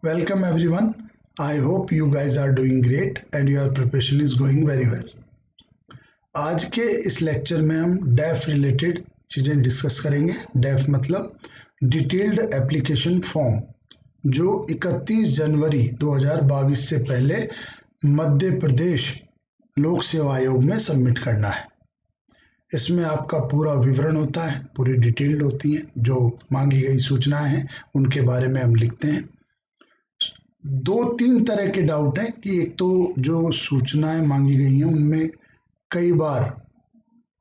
Welcome everyone. I hope you guys are doing great and your preparation is going very well. आज के इस lecture में हम def related चीज़ें discuss करेंगे। डेफ मतलब डिटेल्ड एप्लीकेशन फॉर्म, जो 31 जनवरी 2022 से पहले मध्य प्रदेश लोक सेवा आयोग में सबमिट करना है। इसमें आपका पूरा विवरण होता है, पूरी डिटेल्ड होती है, जो मांगी गई सूचनाएं हैं उनके बारे में हम लिखते हैं। दो तीन तरह के डाउट हैं कि एक तो जो सूचनाएं मांगी गई हैं उनमें कई बार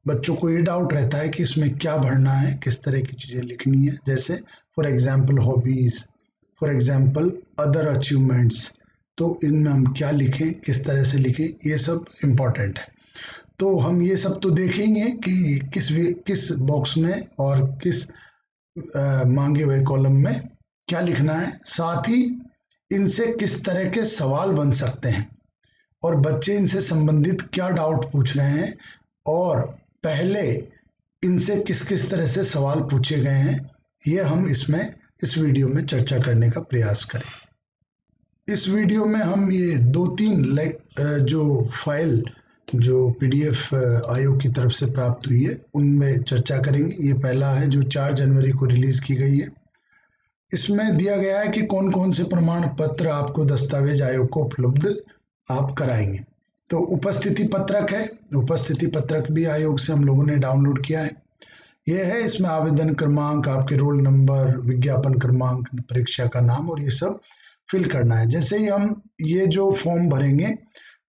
बच्चों को ये डाउट रहता है कि इसमें क्या भरना है, किस तरह की चीज़ें लिखनी है। जैसे for example hobbies, for example other achievements, तो इनमें हम क्या लिखें, किस तरह से लिखें, ये सब इम्पॉर्टेंट है। तो हम ये सब तो देखेंगे कि किस बॉक्स में और किस मांगे हुए कॉलम में क्या लिखना है। साथ ही इनसे किस तरह के सवाल बन सकते हैं और बच्चे इनसे संबंधित क्या डाउट पूछ रहे हैं और पहले इनसे किस किस तरह से सवाल पूछे गए हैं, ये हम इस वीडियो में चर्चा करने का प्रयास करें। इस वीडियो में हम ये दो तीन जो फाइल जो पीडीएफ आयोग की तरफ से प्राप्त हुई है उनमें चर्चा करेंगे। ये पहला है जो 4 जनवरी को रिलीज की गई है। इसमें दिया गया है कि कौन कौन से प्रमाण पत्र आपको दस्तावेज आयोग को उपलब्ध आप कराएंगे। तो उपस्थिति पत्रक है, उपस्थिति पत्रक भी आयोग से हम लोगों ने डाउनलोड किया है। यह है, इसमें आवेदन क्रमांक, आपके रोल नंबर, विज्ञापन क्रमांक, परीक्षा का नाम और ये सब फिल करना है। जैसे ही हम ये जो फॉर्म भरेंगे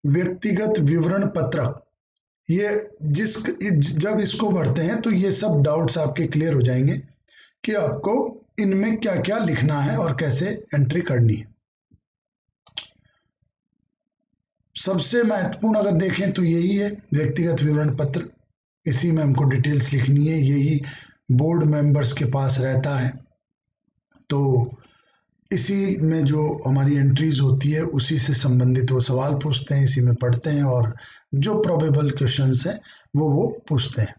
व्यक्तिगत विवरण पत्रक, ये जब इसको भरते हैं तो ये सब डाउट्स आपके क्लियर हो जाएंगे कि आपको इनमें क्या क्या लिखना है और कैसे एंट्री करनी है। सबसे महत्वपूर्ण अगर देखें तो यही है व्यक्तिगत विवरण पत्र। इसी में हमको डिटेल्स लिखनी है, यही बोर्ड मेंबर्स के पास रहता है। तो इसी में जो हमारी एंट्रीज होती है उसी से संबंधित वो सवाल पूछते हैं, इसी में पढ़ते हैं और जो प्रोबेबल क्वेश्चंस हैं वो पूछते हैं।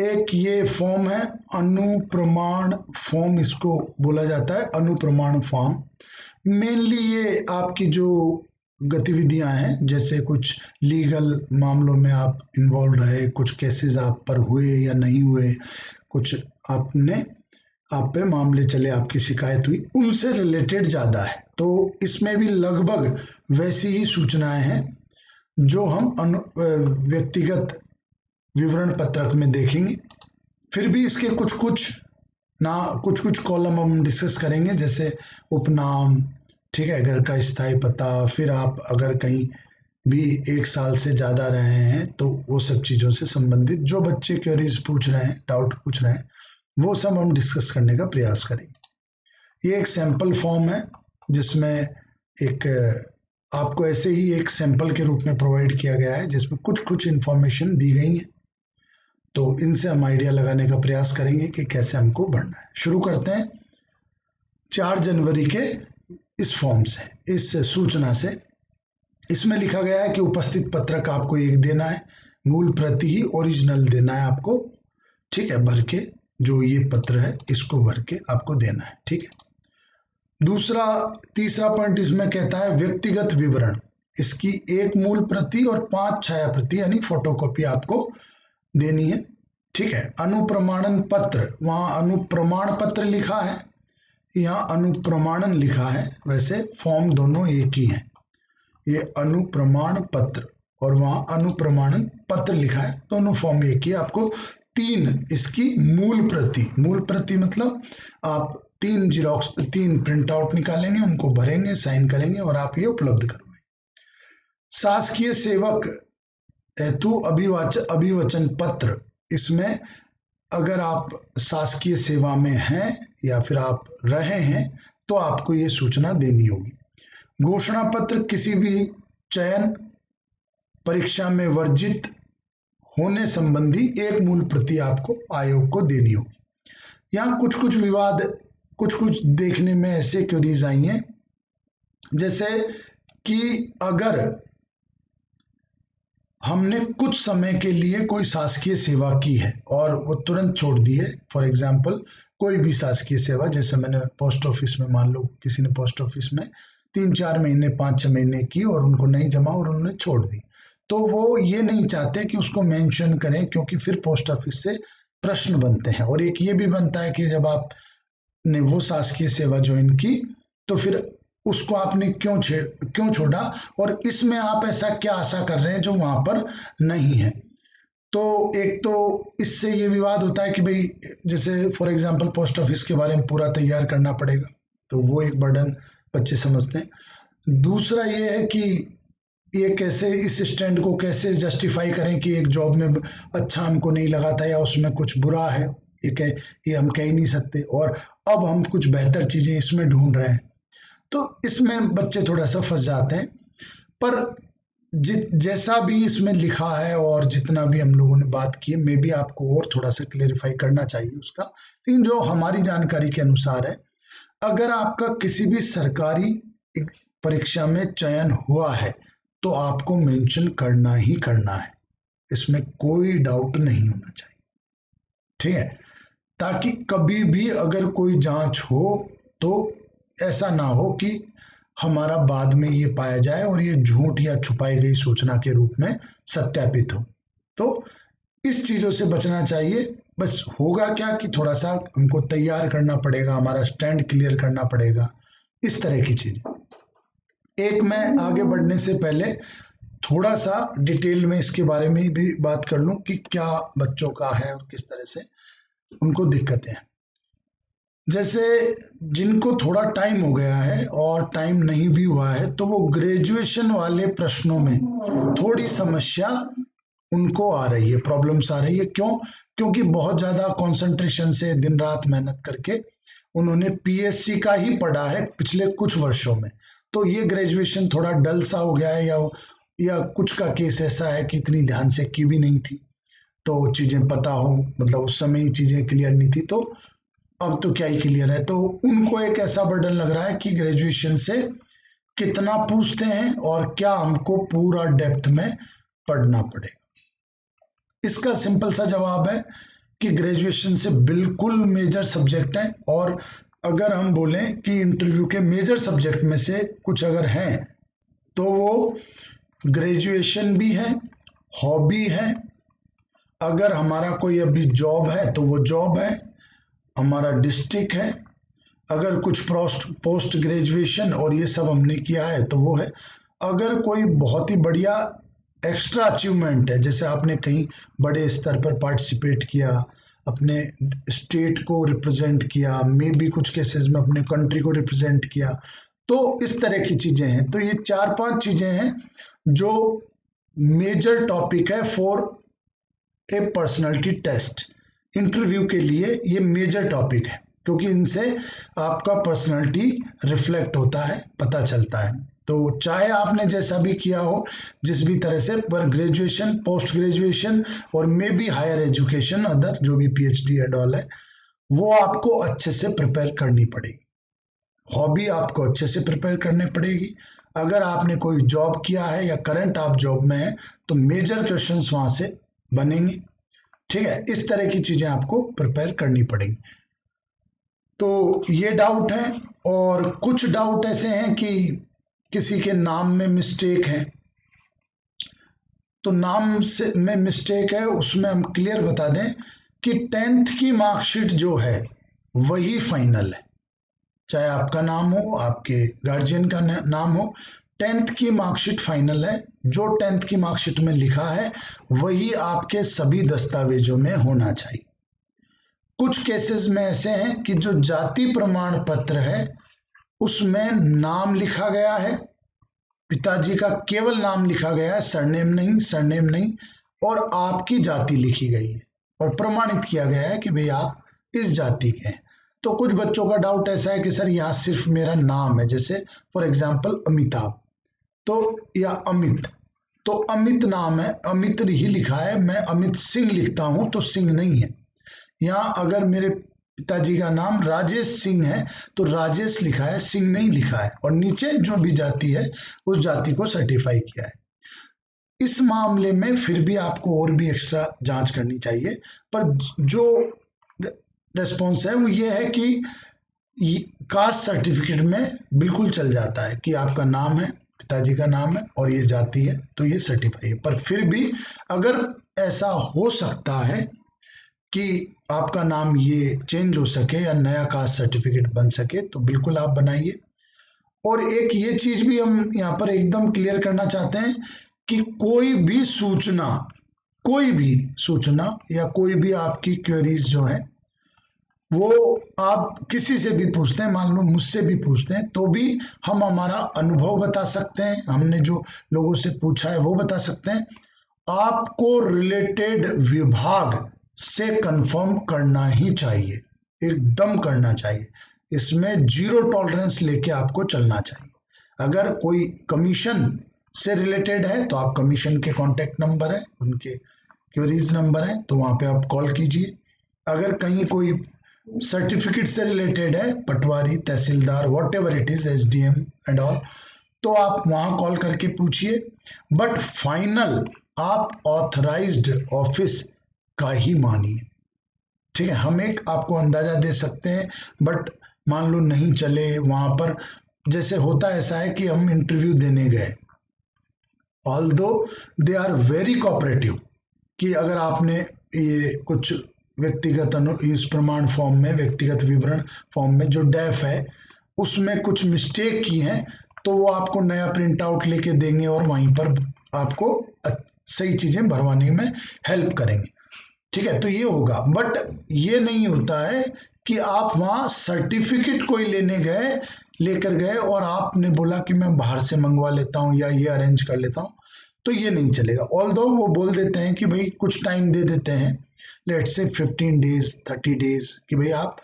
एक ये फॉर्म है अनुप्रमाण फॉर्म, इसको बोला जाता है अनुप्रमाण फॉर्म। मेनली ये आपकी जो गतिविधियां हैं, जैसे कुछ लीगल मामलों में आप इन्वॉल्व रहे, कुछ केसेस आप पर हुए या नहीं हुए, कुछ आप पे मामले चले, आपकी शिकायत हुई, उनसे रिलेटेड ज़्यादा है। तो इसमें भी लगभग वैसी ही सूचनाएं हैं जो हम व्यक्तिगत विवरण पत्रक में देखेंगे। फिर भी इसके कुछ कॉलम हम डिस्कस करेंगे, जैसे उपनाम, ठीक है, घर का स्थायी पता, फिर आप अगर कहीं भी 1 साल से ज़्यादा रहे हैं तो वो सब चीज़ों से संबंधित जो बच्चे क्वेरीज पूछ रहे हैं, डाउट पूछ रहे हैं, वो सब हम डिस्कस करने का प्रयास करेंगे। ये एक सैंपल फॉर्म है जिसमें एक आपको ऐसे ही एक सैंपल के रूप में प्रोवाइड किया गया है जिसमें कुछ इंफॉर्मेशन दी गई है। तो इनसे हम आइडिया लगाने का प्रयास करेंगे कि कैसे हमको बढ़ना है। शुरू करते हैं 4 जनवरी के इस फॉर्म से, इस सूचना से। इसमें लिखा गया है कि उपस्थित पत्रक आपको एक देना है, मूल प्रति ही ओरिजिनल देना है आपको, ठीक है, भर के जो ये पत्र है इसको भर के आपको देना है, ठीक है। तीसरा पॉइंट इसमें कहता है व्यक्तिगत विवरण, इसकी 1 मूल प्रति और 5 छाया प्रति यानी फोटोकॉपी आपको देनी है, ठीक है। अनुप्रमाणन पत्र, वहां अनुप्रमाण पत्र लिखा है, यहाँ अनुप्रमाणन लिखा है, वैसे फॉर्म दोनों एक ही हैं। ये अनुप्रमाण पत्र और वहां अनुप्रमाणन पत्र लिखा है, दोनों फॉर्म एक ही। आपको 3 इसकी मूल प्रति मतलब आप 3 प्रिंट आउट निकालेंगे, उनको भरेंगे, साइन करेंगे और आप ये उपलब्ध करोगे। शासकीय सेवक हेतु अभिवचन पत्र, इसमें अगर आप शासकीय सेवा में हैं या फिर आप रहे हैं तो आपको ये सूचना देनी होगी। घोषणा पत्र, किसी भी चयन परीक्षा में वर्जित होने संबंधी 1 मूल प्रति आपको आयोग को देनी होगी। यहाँ कुछ देखने में ऐसे क्वेरीज आई हैं, जैसे कि अगर हमने कुछ समय के लिए कोई शासकीय सेवा की है और वो तुरंत छोड़ दी है, फॉर एग्जाम्पल कोई भी शासकीय सेवा, जैसे मैंने पोस्ट ऑफिस में, मान लो किसी ने पोस्ट ऑफिस में 3-4 महीने 5-6 महीने की और उनको नहीं जमा और उन्होंने छोड़ दी, तो वो ये नहीं चाहते कि उसको मेंशन करें, क्योंकि फिर पोस्ट ऑफिस से प्रश्न बनते हैं। और एक ये भी बनता है कि जब आपने वो शासकीय सेवा ज्वाइन की तो फिर उसको आपने क्यों छोड़ा, और इसमें आप ऐसा क्या आशा कर रहे हैं जो वहां पर नहीं है। तो एक तो इससे ये विवाद होता है कि भाई, जैसे फॉर एग्जांपल पोस्ट ऑफिस के बारे में पूरा तैयार करना पड़ेगा, तो वो एक बर्डन बच्चे समझते हैं। दूसरा ये है कि ये कैसे, इस स्टैंड को कैसे जस्टिफाई करें कि एक जॉब में अच्छा हमको नहीं लगा था या उसमें कुछ बुरा है, ये हम कह ही नहीं सकते, और अब हम कुछ बेहतर चीजें इसमें ढूंढ रहे हैं। तो इसमें बच्चे थोड़ा सा फंस जाते हैं। पर जैसा भी इसमें लिखा है और जितना भी हम लोगों ने बात की है, मे भी आपको और थोड़ा सा क्लेरिफाई करना चाहिए उसका, लेकिन जो हमारी जानकारी के अनुसार है, अगर आपका किसी भी सरकारी परीक्षा में चयन हुआ है तो आपको मेंशन करना ही करना है, इसमें कोई डाउट नहीं होना चाहिए, ठीक है, ताकि कभी भी अगर कोई जांच हो तो ऐसा ना हो कि हमारा बाद में ये पाया जाए और ये झूठ या छुपाई गई सूचना के रूप में सत्यापित हो। तो इस चीजों से बचना चाहिए। बस होगा क्या कि थोड़ा सा हमको तैयार करना पड़ेगा, हमारा स्टैंड क्लियर करना पड़ेगा, इस तरह की चीजें। एक मैं आगे बढ़ने से पहले थोड़ा सा डिटेल में इसके बारे में भी बात कर लूं कि क्या बच्चों का है और किस तरह से उनको दिक्कतें हैं। जैसे जिनको थोड़ा टाइम हो गया है और टाइम नहीं भी हुआ है, तो वो ग्रेजुएशन वाले प्रश्नों में थोड़ी समस्या उनको आ रही है, प्रॉब्लम्स आ रही है। क्यों? क्योंकि बहुत ज्यादा कंसंट्रेशन से दिन रात मेहनत करके उन्होंने पीएससी का ही पढ़ा है पिछले कुछ वर्षों में, तो ये ग्रेजुएशन थोड़ा डल सा हो गया है, या कुछ का केस ऐसा है कि इतनी ध्यान से की भी नहीं थी, तो चीजें पता हो, मतलब उस समय ही चीजें क्लियर नहीं थी, तो अब तो क्या ही क्लियर है। तो उनको एक ऐसा बर्डन लग रहा है कि ग्रेजुएशन से कितना पूछते हैं और क्या हमको पूरा डेप्थ में पढ़ना पड़ेगा। इसका सिंपल सा जवाब है कि ग्रेजुएशन से बिल्कुल मेजर सब्जेक्ट है, और अगर हम बोलें कि इंटरव्यू के मेजर सब्जेक्ट में से कुछ अगर हैं तो वो ग्रेजुएशन भी है, हॉबी है, अगर हमारा कोई अभी जॉब है तो वो जॉब है, हमारा डिस्ट्रिक्ट है, अगर कुछ पोस्ट ग्रेजुएशन और ये सब हमने किया है तो वो है, अगर कोई बहुत ही बढ़िया एक्स्ट्रा अचीवमेंट है, जैसे आपने कहीं बड़े स्तर पर पार्टिसिपेट किया, अपने स्टेट को रिप्रेजेंट किया, मे बी कुछ केसेस में अपने कंट्री को रिप्रेजेंट किया, तो इस तरह की चीजें हैं। तो ये 4-5 चीजें हैं जो मेजर टॉपिक है for a personality test. Interview के लिए ये मेजर टॉपिक है, क्योंकि इनसे आपका पर्सनालिटी रिफ्लेक्ट होता है, पता चलता है। तो चाहे आपने जैसा भी किया हो, जिस भी तरह से, पर ग्रेजुएशन, पोस्ट ग्रेजुएशन और maybe higher education, other जो भी पीएचडी एंड ऑल है, वो आपको अच्छे से प्रिपेयर करनी पड़ेगी। हॉबी आपको अच्छे से प्रिपेयर करनी पड़ेगी। अगर आपने कोई जॉब किया है या करंट आप जॉब में है तो मेजर क्वेश्चंस वहां से बनेंगे, ठीक है। इस तरह की चीजें आपको प्रिपेयर करनी पड़ेंगी। तो ये डाउट है, और कुछ डाउट ऐसे हैं कि किसी के नाम में मिस्टेक है, तो नाम से में मिस्टेक है, उसमें हम क्लियर बता दें कि 10th की मार्कशीट जो है वही फाइनल है। चाहे आपका नाम हो, आपके गार्जियन का नाम हो, 10th की मार्कशीट फाइनल है। जो 10th की मार्कशीट में लिखा है वही आपके सभी दस्तावेजों में होना चाहिए। कुछ केसेस में ऐसे हैं कि जो जाति प्रमाण पत्र है उसमें नाम लिखा गया है, पिताजी का केवल नाम लिखा गया है, सरनेम नहीं, और आपकी जाति लिखी गई है और प्रमाणित किया गया है कि भाई आप इस जाति के हैं। तो कुछ बच्चों का डाउट ऐसा है कि सर यहाँ सिर्फ मेरा नाम है, जैसे फॉर एग्जाम्पल अमिताभ, तो या अमित, तो अमित नाम है, अमित ही लिखा है, मैं अमित सिंह लिखता हूं तो सिंह नहीं है। यहाँ अगर मेरे पिताजी का नाम राजेश सिंह है तो राजेश लिखा है, सिंह नहीं लिखा है, और नीचे जो भी जाति है उस जाति को सर्टिफाई किया है। इस मामले में फिर भी आपको और भी एक्स्ट्रा जांच करनी चाहिए, पर जो रेस्पॉन्स है वो ये है कि कास्ट सर्टिफिकेट में बिल्कुल चल जाता है कि आपका नाम है, पिताजी का नाम है और ये जाति है, तो ये सर्टिफाई है। पर फिर भी अगर ऐसा हो सकता है कि आपका नाम ये चेंज हो सके या नया कास्ट सर्टिफिकेट बन सके, तो बिल्कुल आप बनाइए। और एक ये चीज भी हम यहाँ पर एकदम क्लियर करना चाहते हैं कि कोई भी सूचना या कोई भी आपकी क्वेरीज जो है वो आप किसी से भी पूछते हैं, मान लो मुझसे भी पूछते हैं, तो भी हम हमारा अनुभव बता सकते हैं, हमने जो लोगों से पूछा है वो बता सकते हैं। आपको रिलेटेड विभाग से कंफर्म करना ही चाहिए, एकदम करना चाहिए। इसमें जीरो टॉलरेंस लेके आपको चलना चाहिए। अगर कोई कमीशन से रिलेटेड है तो आप कमीशन के कॉन्टेक्ट नंबर है, उनके क्वेरीज नंबर है, तो वहां पे आप कॉल कीजिए। अगर कहीं कोई सर्टिफिकेट से रिलेटेड है, patwari, tehsildar, whatever it is, SDM and all, तो आप वहां कॉल करके पूछिए। बट फाइनल आप ऑथराइज्ड ऑफिस का ही मानिए। ठीक है, हम एक आपको अंदाजा दे सकते हैं, बट मान लो नहीं चले वहां पर, जैसे होता ऐसा है कि हम इंटरव्यू देने गए, although they are very cooperative, कि अगर आपने ये कुछ व्यक्तिगत इस प्रमाण फॉर्म में, व्यक्तिगत विवरण फॉर्म में जो डेफ है उसमें कुछ मिस्टेक की है, तो वो आपको नया प्रिंट आउट लेके देंगे और वहीं पर आपको सही चीजें भरवाने में हेल्प करेंगे। ठीक है, तो ये होगा। बट ये नहीं होता है कि आप वहां सर्टिफिकेट कोई लेकर गए और आपने बोला कि मैं बाहर से मंगवा लेता हूँ या ये अरेंज कर लेता हूँ, तो ये नहीं चलेगा। ऑल्दो वो बोल देते हैं कि भाई कुछ टाइम दे देते हैं, लेट से 15 डेज 30 डेज, कि भाई आप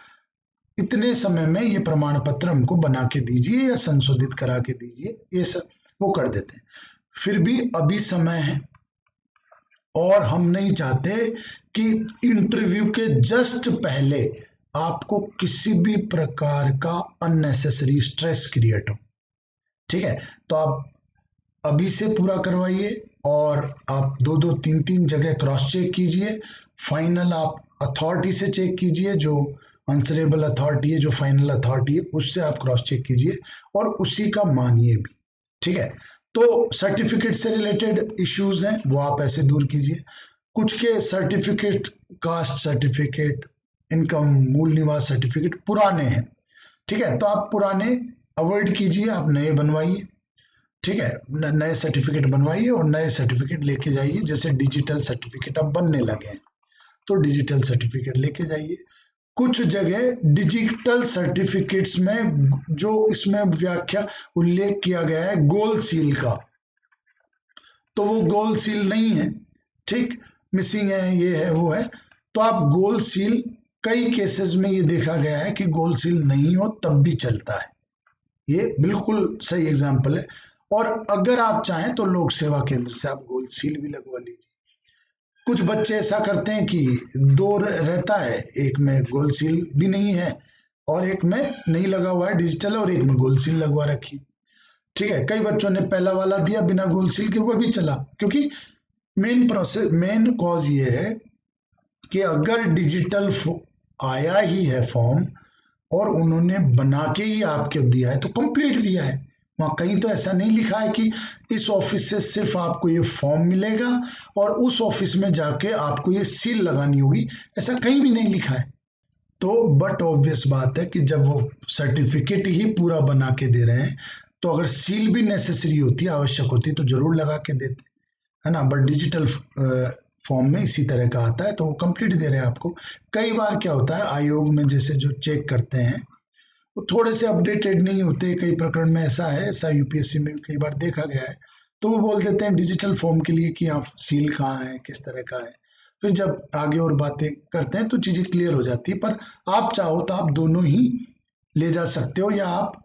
इतने समय में ये प्रमाण पत्र हमको बना के दीजिए या संशोधित करा के दीजिए, ये सब वो कर देते हैं। फिर भी अभी समय है और हम नहीं चाहते कि इंटरव्यू के जस्ट पहले आपको किसी भी प्रकार का अननेसेसरी स्ट्रेस क्रिएट हो। ठीक है, तो आप अभी से पूरा करवाइए और आप 2-2 3-3 जगह क्रॉस चेक कीजिए। फाइनल आप अथॉरिटी से चेक कीजिए, जो आंसरेबल अथॉरिटी है, जो फाइनल अथॉरिटी है, उससे आप क्रॉस चेक कीजिए और उसी का मानिए भी। ठीक है, तो सर्टिफिकेट से रिलेटेड इश्यूज हैं वो आप ऐसे दूर कीजिए। कुछ के सर्टिफिकेट, कास्ट सर्टिफिकेट, इनकम, मूल निवास सर्टिफिकेट पुराने हैं। ठीक है, तो आप पुराने अवॉइड कीजिए, आप नए बनवाइए। ठीक है, नए सर्टिफिकेट बनवाइए और नए सर्टिफिकेट लेके जाइए। जैसे डिजिटल सर्टिफिकेट अब बनने लगे हैं, तो डिजिटल सर्टिफिकेट लेके जाइए। कुछ जगह डिजिटल सर्टिफिकेट्स में जो इसमें व्याख्या उल्लेख किया गया है गोल्ड सील का, तो वो गोल्ड सील नहीं है। ठीक, मिसिंग है, ये है वो है, तो आप गोल्ड सील, कई केसेस में ये देखा गया है कि गोल्ड सील नहीं हो तब भी चलता है। ये बिल्कुल सही एग्जाम्पल है। और अगर आप चाहें तो लोक सेवा केंद्र से आप गोल्ड सील भी लगवा लीजिए। कुछ बच्चे ऐसा करते हैं कि दो रहता है, एक में गोल्ड सील भी नहीं है और एक में नहीं लगा हुआ है, डिजिटल, और एक में गोल्ड सील लगवा रखी। ठीक है, कई बच्चों ने पहला वाला दिया बिना गोल्ड सील के, वो भी चला, क्योंकि मेन कॉज ये है कि अगर डिजिटल आया ही है फॉर्म और उन्होंने बना के ही आपको दिया है तो कंप्लीट दिया है। वहां कहीं तो ऐसा नहीं लिखा है कि इस ऑफिस से सिर्फ आपको ये फॉर्म मिलेगा और उस ऑफिस में जाके आपको ये सील लगानी होगी, ऐसा कहीं भी नहीं लिखा है। तो बट ऑब्वियस बात है कि जब वो सर्टिफिकेट ही पूरा बना के दे रहे हैं, तो अगर सील भी नेसेसरी होती, आवश्यक होती, तो जरूर लगा के देते, है ना। बट डिजिटल फॉर्म में इसी तरह का आता है, तो वो कंप्लीट दे रहे हैं आपको। कई बार क्या होता है, आयोग में जैसे जो चेक करते हैं वो थोड़े से अपडेटेड नहीं होते, कई प्रकरण में ऐसा है, ऐसा यूपीएससी में भी कई बार देखा गया है, तो वो बोल देते हैं डिजिटल फॉर्म के लिए कि आप सील कहाँ है, किस तरह का है। फिर जब आगे और बातें करते हैं तो चीजें क्लियर हो जाती है। पर आप चाहो तो आप दोनों ही ले जा सकते हो, या आप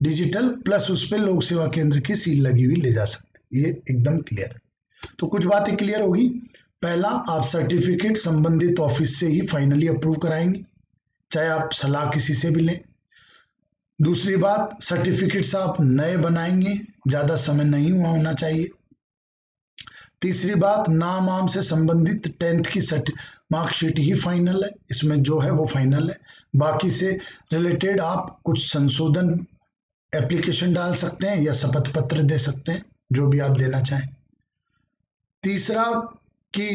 डिजिटल प्लस उस पर लोक सेवा केंद्र की सील लगी हुई ले जा सकते हो, ये एकदम क्लियर है। तो कुछ बातें क्लियर होगी। पहला, आप सर्टिफिकेट संबंधित ऑफिस से ही फाइनली अप्रूव कराएंगे, चाहे आप सलाह किसी से भी लें। दूसरी बात, सर्टिफिकेट्स आप नए बनाएंगे, ज्यादा समय नहीं हुआ होना चाहिए। तीसरी बात, नाम आम से संबंधित 10th की मार्कशीट ही फाइनल है, इसमें जो है वो फाइनल है। बाकी से रिलेटेड आप कुछ संशोधन एप्लीकेशन डाल सकते हैं या शपथ पत्र दे सकते हैं, जो भी आप देना चाहें। तीसरा कि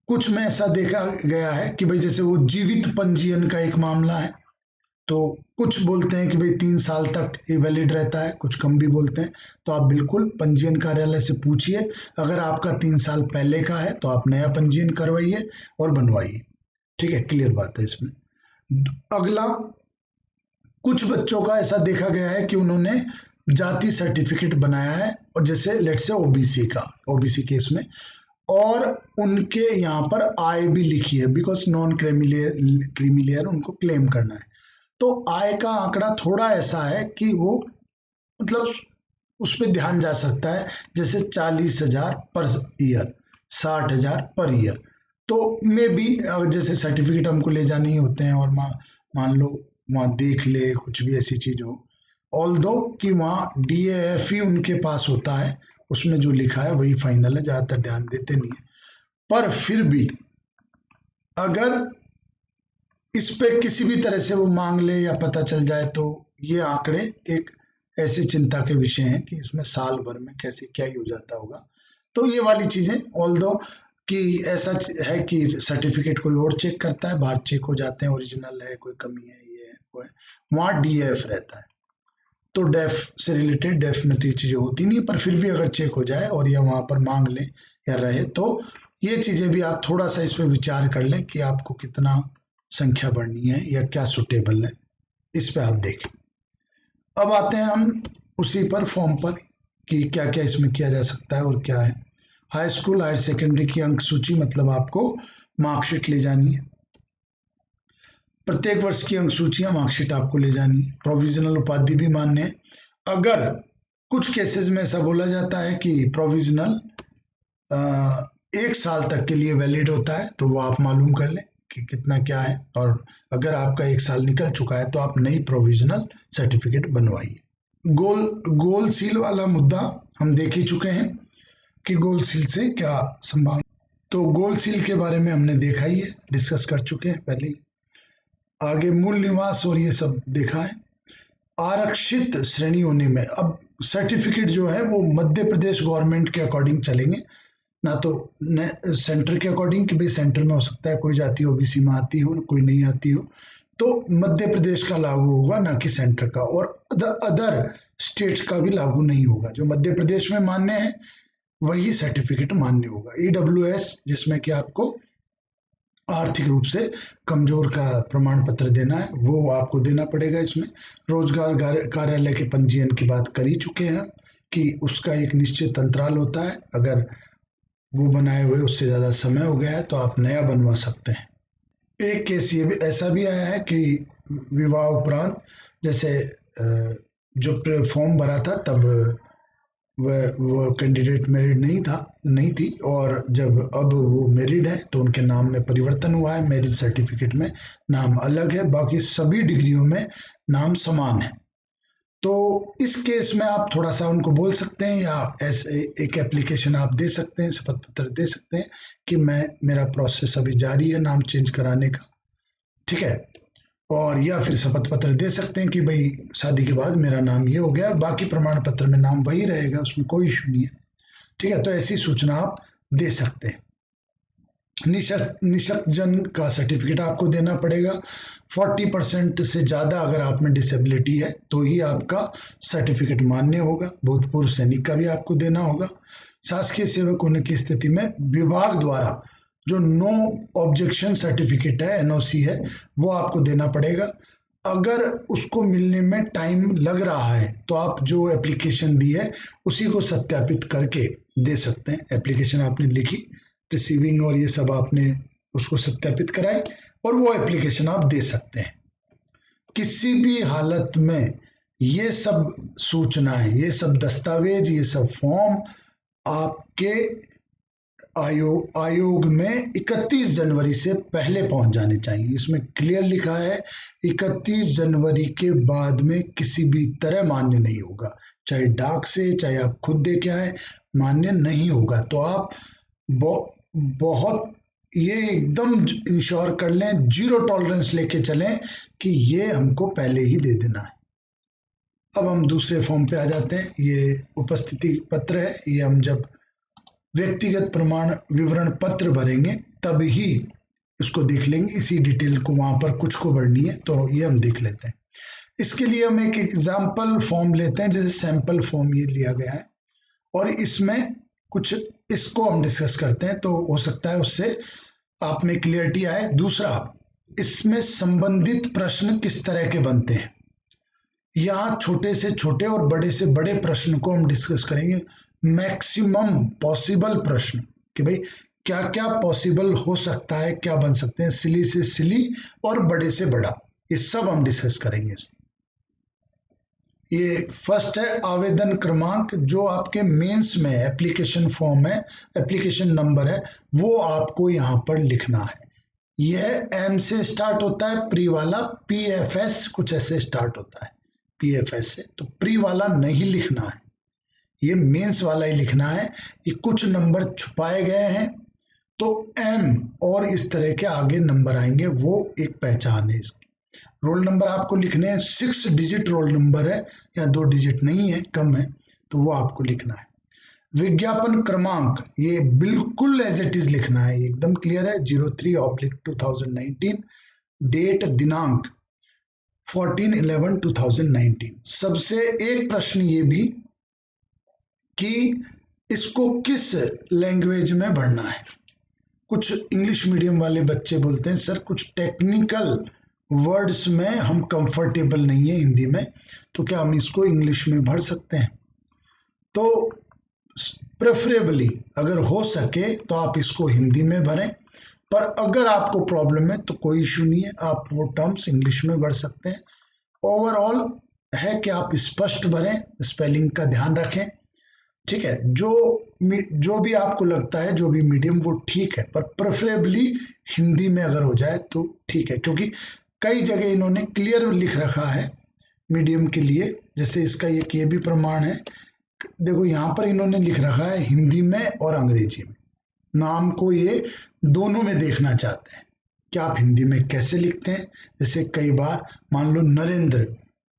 कुछ में ऐसा देखा गया है कि भाई जैसे वो जीवित पंजीयन का एक मामला है, तो कुछ बोलते हैं कि भाई 3 साल तक ये वैलिड रहता है, कुछ कम भी बोलते हैं। तो आप बिल्कुल पंजीयन कार्यालय से पूछिए, अगर आपका 3 साल पहले का है तो आप नया पंजीयन करवाइए और बनवाइए। ठीक है, क्लियर बात है इसमें। अगला, कुछ बच्चों का ऐसा देखा गया है कि उन्होंने जाति सर्टिफिकेट बनाया है, और जैसे लेट से ओबीसी केस में, और उनके यहाँ पर आय भी लिखी है, बिकॉज नॉन क्रीमी उनको क्लेम करना है। तो आय का आंकड़ा थोड़ा ऐसा है कि वो मतलब उस पर ध्यान जा सकता है, जैसे 40,000 पर ईयर, 60,000 पर ईयर। तो मे बी जैसे सर्टिफिकेट हमको ले जाने ही होते हैं, और मान लो वहाँ देख ले कुछ भी ऐसी चीज हो, ऑल दो कि वहाँ DAF ही उनके पास होता है, उसमें जो लिखा है वही फाइनल है, ज्यादातर ध्यान देते नहीं है। पर फिर भी अगर इस पे किसी भी तरह से वो मांग ले या पता चल जाए, तो ये आंकड़े एक ऐसी चिंता के विषय हैं कि इसमें साल भर में कैसे क्या ही हो जाता होगा। तो ये वाली चीजें, ऑल्दो कि ऐसा है कि सर्टिफिकेट कोई और चेक करता है, बाहर चेक हो जाते हैं ओरिजिनल है, कोई कमी है, ये है वो है, वहाँ DAF रहता है। तो डेफ से रिलेटेड, डेफ में तो ये चीजें होती नहीं, पर फिर भी अगर चेक हो जाए और या वहां पर मांग ले या रहे, तो ये चीजें भी आप थोड़ा सा इस पर विचार कर लें कि आपको कितना संख्या बढ़नी है या क्या सुटेबल है, इस पे आप देखें। अब आते हैं हम उसी पर, फॉर्म पर, कि क्या क्या इसमें किया जा सकता है और क्या है। हाई स्कूल हायर सेकेंडरी की अंक सूची, मतलब आपको मार्कशीट ले जानी है, प्रत्येक वर्ष की अंक सूचियां मार्कशीट आपको ले जानी है। प्रोविजनल उपाधि भी मान्य है। अगर कुछ केसेस में ऐसा बोला जाता है कि प्रोविजनल 1 साल तक के लिए वैलिड होता है, तो वो आप मालूम कर लें कि कितना क्या है, और अगर आपका 1 साल निकल चुका है तो आप नई प्रोविजनल सर्टिफिकेट बनवाइए। गोल सील वाला मुद्दा हम देख ही चुके हैं कि गोल सील से क्या संभावना। तो गोल सील के बारे में हमने देखा ही है, डिस्कस कर चुके हैं पहले ही। आगे मूल निवास और ये सब देखा है। आरक्षित श्रेणी होने में अब सर्टिफिकेट जो है वो मध्य प्रदेश गवर्नमेंट के अकॉर्डिंग चलेंगे, ना तो सेंटर के अकॉर्डिंग, कि भाई सेंटर में हो सकता है कोई जाति ओबीसी में आती हो, कोई नहीं आती हो, तो मध्य प्रदेश का लागू होगा, ना कि सेंटर का, और अदर स्टेट्स का भी लागू नहीं होगा। जो मध्य प्रदेश में मान्य है वही सर्टिफिकेट मान्य होगा। EWS, जिसमें कि आपको आर्थिक रूप से कमजोर का प्रमाण पत्र देना है, वो आपको देना पड़ेगा। इसमें रोजगार कार्यालय के पंजीयन की बात कर ही चुके हैं कि उसका एक निश्चित अंतराल होता है, अगर वो बनाए हुए उससे ज्यादा समय हो गया है तो आप नया बनवा सकते हैं। एक केस ये भी ऐसा भी आया है कि विवाह उपरांत, जैसे जो फॉर्म भरा था तब वो कैंडिडेट मैरिड नहीं थी, और जब अब वो मैरिड है तो उनके नाम में परिवर्तन हुआ है, मैरिज सर्टिफिकेट में नाम अलग है, बाकी सभी डिग्रियों में नाम समान है। तो इस केस में आप थोड़ा सा उनको बोल सकते हैं, या ऐसे एक एप्लीकेशन आप दे सकते हैं, शपथ पत्र दे सकते हैं कि मेरा प्रोसेस अभी जारी है नाम चेंज कराने का, ठीक है। और या फिर शपथ पत्र दे सकते हैं कि भाई शादी के बाद मेरा नाम ये हो गया, बाकी प्रमाण पत्र में नाम वही रहेगा, उसमें कोई इशू नहीं है, ठीक है। तो ऐसी सूचना आप दे सकते हैं। निशक्तजन का सर्टिफिकेट आपको देना पड़ेगा। 40% से ज्यादा अगर आप में डिसेबिलिटी है तो ही आपका सर्टिफिकेट मान्य होगा। भूतपूर्व सैनिक का भी आपको देना होगा। शासकीय सेवक होने की स्थिति में विभाग द्वारा जो नो ऑब्जेक्शन सर्टिफिकेट है, NOC है, वो आपको देना पड़ेगा। अगर उसको मिलने में टाइम लग रहा है तो आप जो एप्लीकेशन दी है उसी को सत्यापित करके दे सकते हैं। एप्लीकेशन आपने लिखी, रिसीविंग और ये सब आपने उसको सत्यापित कराई, और वो एप्लीकेशन आप दे सकते हैं। किसी भी हालत में ये सब सूचनाएं, ये सब दस्तावेज, ये सब फॉर्म आपके आयोग में 31 जनवरी से पहले पहुंच जाने चाहिए। इसमें क्लियर लिखा है 31 जनवरी के बाद में किसी भी तरह मान्य नहीं होगा, चाहे डाक से, चाहे आप खुद दे के आए, मान्य नहीं होगा। तो आप बहुत ये एकदम इंश्योर कर लें, जीरो टॉलरेंस लेके चलें कि ये हमको पहले ही दे देना है। अब हम दूसरे फॉर्म पे आ जाते हैं। ये उपस्थिति पत्र है, ये हम जब व्यक्तिगत प्रमाण विवरण पत्र भरेंगे तब ही इसको देख लेंगे, इसी डिटेल को वहां पर कुछ को भरनी है तो ये हम देख लेते हैं। इसके लिए हम एक एग्जाम्पल फॉर्म लेते हैं, जैसे सैंपल फॉर्म ये लिया गया है और इसमें कुछ इसको हम डिस्कस करते हैं, तो हो सकता है उससे आप में क्लियरिटी आए। दूसरा, इसमें संबंधित प्रश्न किस तरह के बनते हैं, यहाँ छोटे से छोटे और बड़े से बड़े प्रश्न को हम डिस्कस करेंगे। मैक्सिमम पॉसिबल प्रश्न कि भाई क्या क्या पॉसिबल हो सकता है, क्या बन सकते हैं, सिली से सिली और बड़े से बड़ा, ये सब हम डिस्कस करेंगे इसमें। ये फर्स्ट है आवेदन क्रमांक, जो आपके मेंस में एप्लीकेशन फॉर्म है, एप्लीकेशन नंबर है, वो आपको यहाँ पर लिखना है। यह एम से स्टार्ट होता है, प्री वाला PFS कुछ ऐसे स्टार्ट होता है, PFS से, तो प्री वाला नहीं लिखना है, ये मेंस वाला ही लिखना है। ये कुछ नंबर छुपाए गए हैं तो M और इस तरह के आगे नंबर आएंगे, वो एक पहचान है इसकी। रोल नंबर आपको लिखने हैं, 6 डिजिट रोल नंबर है या 2 डिजिट नहीं है, कम है, तो वो आपको लिखना है। विज्ञापन क्रमांक ये बिल्कुल एज इट इज लिखना है, एकदम क्लियर है, 03/2019, डेट दिनांक 14/11/2019। सबसे एक प्रश्न ये भी कि इसको किस लैंग्वेज में भरना है। कुछ इंग्लिश मीडियम वाले बच्चे बोलते हैं सर कुछ टेक्निकल वर्ड्स में हम कंफर्टेबल नहीं है हिंदी में, तो क्या हम इसको इंग्लिश में भर सकते हैं? तो प्रेफरेबली अगर हो सके तो आप इसको हिंदी में भरें, पर अगर आपको प्रॉब्लम है तो कोई इशू नहीं है, आप वो टर्म्स इंग्लिश में भर सकते हैं। ओवरऑल है कि आप स्पष्ट भरें, स्पेलिंग का ध्यान रखें, ठीक है। जो भी आपको लगता है, जो भी मीडियम, वो ठीक है, पर प्रेफरेबली हिंदी में अगर हो जाए तो ठीक है, क्योंकि कई जगह इन्होंने क्लियर लिख रखा है मीडियम के लिए। जैसे इसका ये भी प्रमाण है, देखो यहाँ पर इन्होंने लिख रखा है हिंदी में और अंग्रेजी में, नाम को ये दोनों में देखना चाहते हैं कि आप हिंदी में कैसे लिखते हैं। जैसे कई बार मान लो नरेंद्र,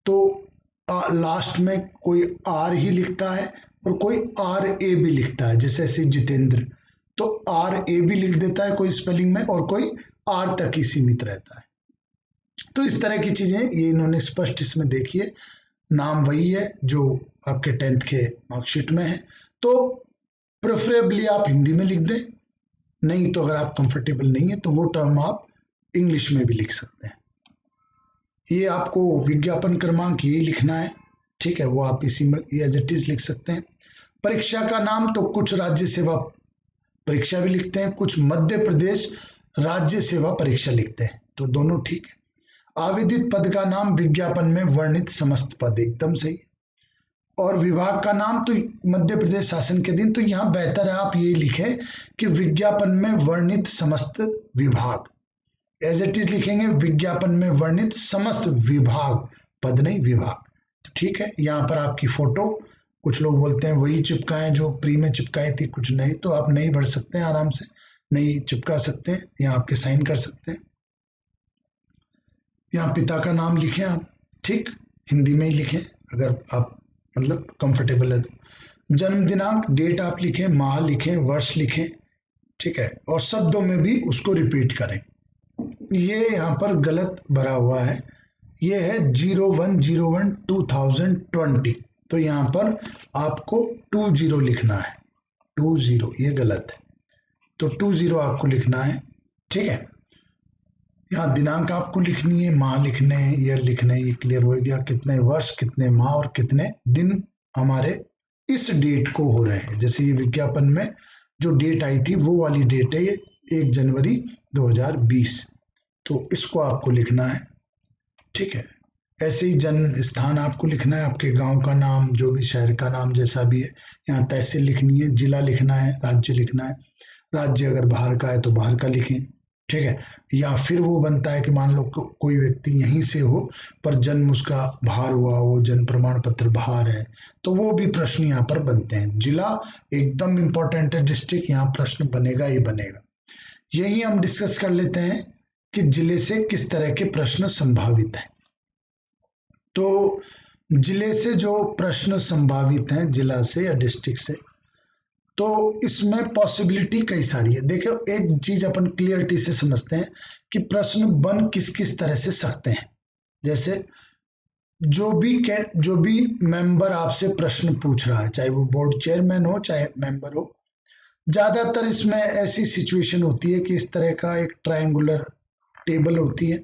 तो लास्ट में कोई R ही लिखता है और कोई RA भी लिखता है, जैसे ऐसे जितेंद्र, तो RA भी लिख देता है कोई स्पेलिंग में और कोई R तक ही सीमित रहता है। तो इस तरह की चीजें ये इन्होंने स्पष्ट इसमें देखिए, नाम वही है जो आपके 10th के मार्कशीट में है, तो प्रेफरेबली आप हिंदी में लिख दें, नहीं तो अगर आप कंफर्टेबल नहीं है तो वो टर्म आप इंग्लिश में भी लिख सकते हैं। ये आपको विज्ञापन क्रमांक ये लिखना है, ठीक है, वो आप इसी में एज इट इज लिख सकते हैं। परीक्षा का नाम तो कुछ राज्य सेवा परीक्षा भी लिखते हैं, कुछ मध्य प्रदेश राज्य सेवा परीक्षा लिखते हैं, तो दोनों ठीक है। आवेदित पद का नाम विज्ञापन में वर्णित समस्त पद, एकदम सही। और विभाग का नाम तो मध्य प्रदेश शासन के दिन, तो यहाँ बेहतर है आप ये लिखें कि विज्ञापन में वर्णित समस्त विभाग, एज इट इज लिखेंगे विज्ञापन में वर्णित समस्त विभाग, पद नहीं विभाग, तो ठीक है। यहाँ पर आपकी फोटो, कुछ लोग बोलते हैं वही चिपकाएं जो प्री में चिपकाई थी, कुछ नहीं, तो आप नहीं भर सकते हैं, आराम से नहीं चिपका सकते हैं, यहाँ आपके साइन कर सकते हैं। यहाँ पिता का नाम लिखें आप, ठीक, हिंदी में ही लिखें अगर आप मतलब कंफर्टेबल है तो। जन्म दिनांक, डेट आप लिखें, माह लिखें, वर्ष लिखें, ठीक है, और शब्दों में भी उसको रिपीट करें। ये यहाँ पर गलत भरा हुआ है, ये है 01/01/2020, तो यहाँ पर आपको 20 लिखना है, 20, ये गलत है, तो 20 आपको लिखना है, ठीक है। यहाँ दिनांक आपको लिखनी है, माह लिखने हैं, ईयर लिखने हैं, ये क्लियर हो गया, कितने वर्ष, कितने माह और कितने दिन हमारे इस डेट को हो रहे हैं। जैसे ये विज्ञापन में जो डेट आई थी वो वाली डेट है, ये 1 जनवरी 2020, तो इसको आपको लिखना है, ठीक है। ऐसे ही जन्म स्थान आपको लिखना है, आपके गांव का नाम, जो भी शहर का नाम जैसा भी है, यहाँ तहसील लिखनी है, जिला लिखना है, राज्य लिखना है, राज्य अगर बाहर का है तो बाहर का लिखें, ठीक है। या फिर वो बनता है कि मान लो कोई व्यक्ति यहीं से हो पर जन्म उसका बाहर हुआ हो, जन्म प्रमाण पत्र बाहर है, तो वो भी प्रश्न यहाँ पर बनते हैं। जिला एकदम इंपॉर्टेंट है, डिस्ट्रिक्ट यहाँ प्रश्न बनेगा ही बनेगा। यही हम डिस्कस कर लेते हैं कि जिले से किस तरह के प्रश्न संभावित हैं। तो जिले से जो प्रश्न संभावित हैं, जिला से या डिस्ट्रिक्ट से, तो इसमें पॉसिबिलिटी कई सारी है। देखो एक चीज अपन क्लियरिटी से समझते हैं कि प्रश्न बन किस किस तरह से सकते हैं। जैसे जो भी मेंबर आपसे प्रश्न पूछ रहा है, चाहे वो बोर्ड चेयरमैन हो चाहे मेंबर हो, ज्यादातर इसमें ऐसी सिचुएशन होती है कि इस तरह का एक ट्रायंगुलर टेबल होती है,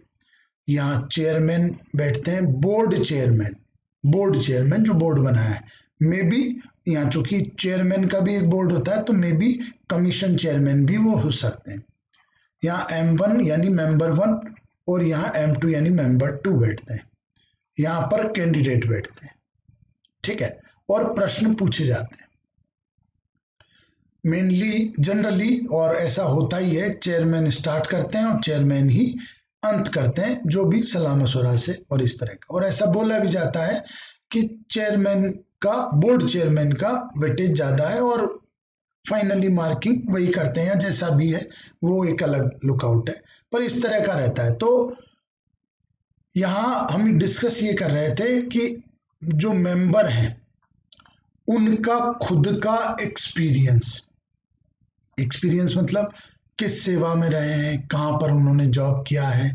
यहाँ चेयरमैन बैठते हैं, बोर्ड चेयरमैन जो बोर्ड बनाया है, मे बी यहाँ चूंकि चेयरमैन का भी एक बोर्ड होता है तो मे बी कमीशन चेयरमैन भी वो हो सकते हैं। यहाँ M1 यानी मेंबर 1 और यहाँ M2 यानी मेंबर 2 बैठते हैं, यहाँ पर कैंडिडेट बैठते हैं, ठीक है, और प्रश्न पूछे जाते हैं मेनली जनरली, और ऐसा होता ही है, चेयरमैन स्टार्ट करते हैं और चेयरमैन ही अंत करते हैं, जो भी सलाह मशवरा से और इस तरह का। और ऐसा बोला भी जाता है कि चेयरमैन का, बोर्ड चेयरमैन का वेटेज ज्यादा है और फाइनली मार्किंग वही करते हैं, जैसा भी है वो एक अलग लुकआउट है, पर इस तरह का रहता है। तो यहां हम डिस्कस ये कर रहे थे कि जो मेंबर हैं उनका खुद का एक्सपीरियंस मतलब किस सेवा में रहे हैं, कहाँ पर उन्होंने जॉब किया है,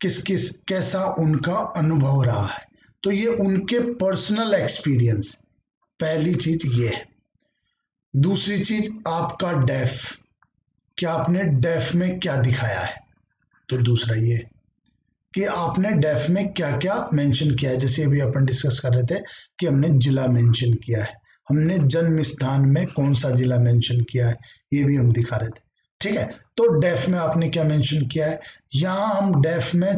किस कैसा उनका अनुभव रहा है, तो ये उनके पर्सनल एक्सपीरियंस, पहली चीज ये है। दूसरी चीज आपका डेफ, कि आपने डेफ में क्या दिखाया है, तो दूसरा ये कि आपने डेफ में क्या क्या मेंशन किया है। जैसे अभी अपन डिस्कस कर रहे थे कि हमने जिला मेंशन किया है, हमने जन्म स्थान में कौन सा जिला मेंशन किया है, ये भी हम दिखा रहे थे, ठीक है। तो डेफ में आपने क्या मेंशन किया है, यहाँ हम डेफ में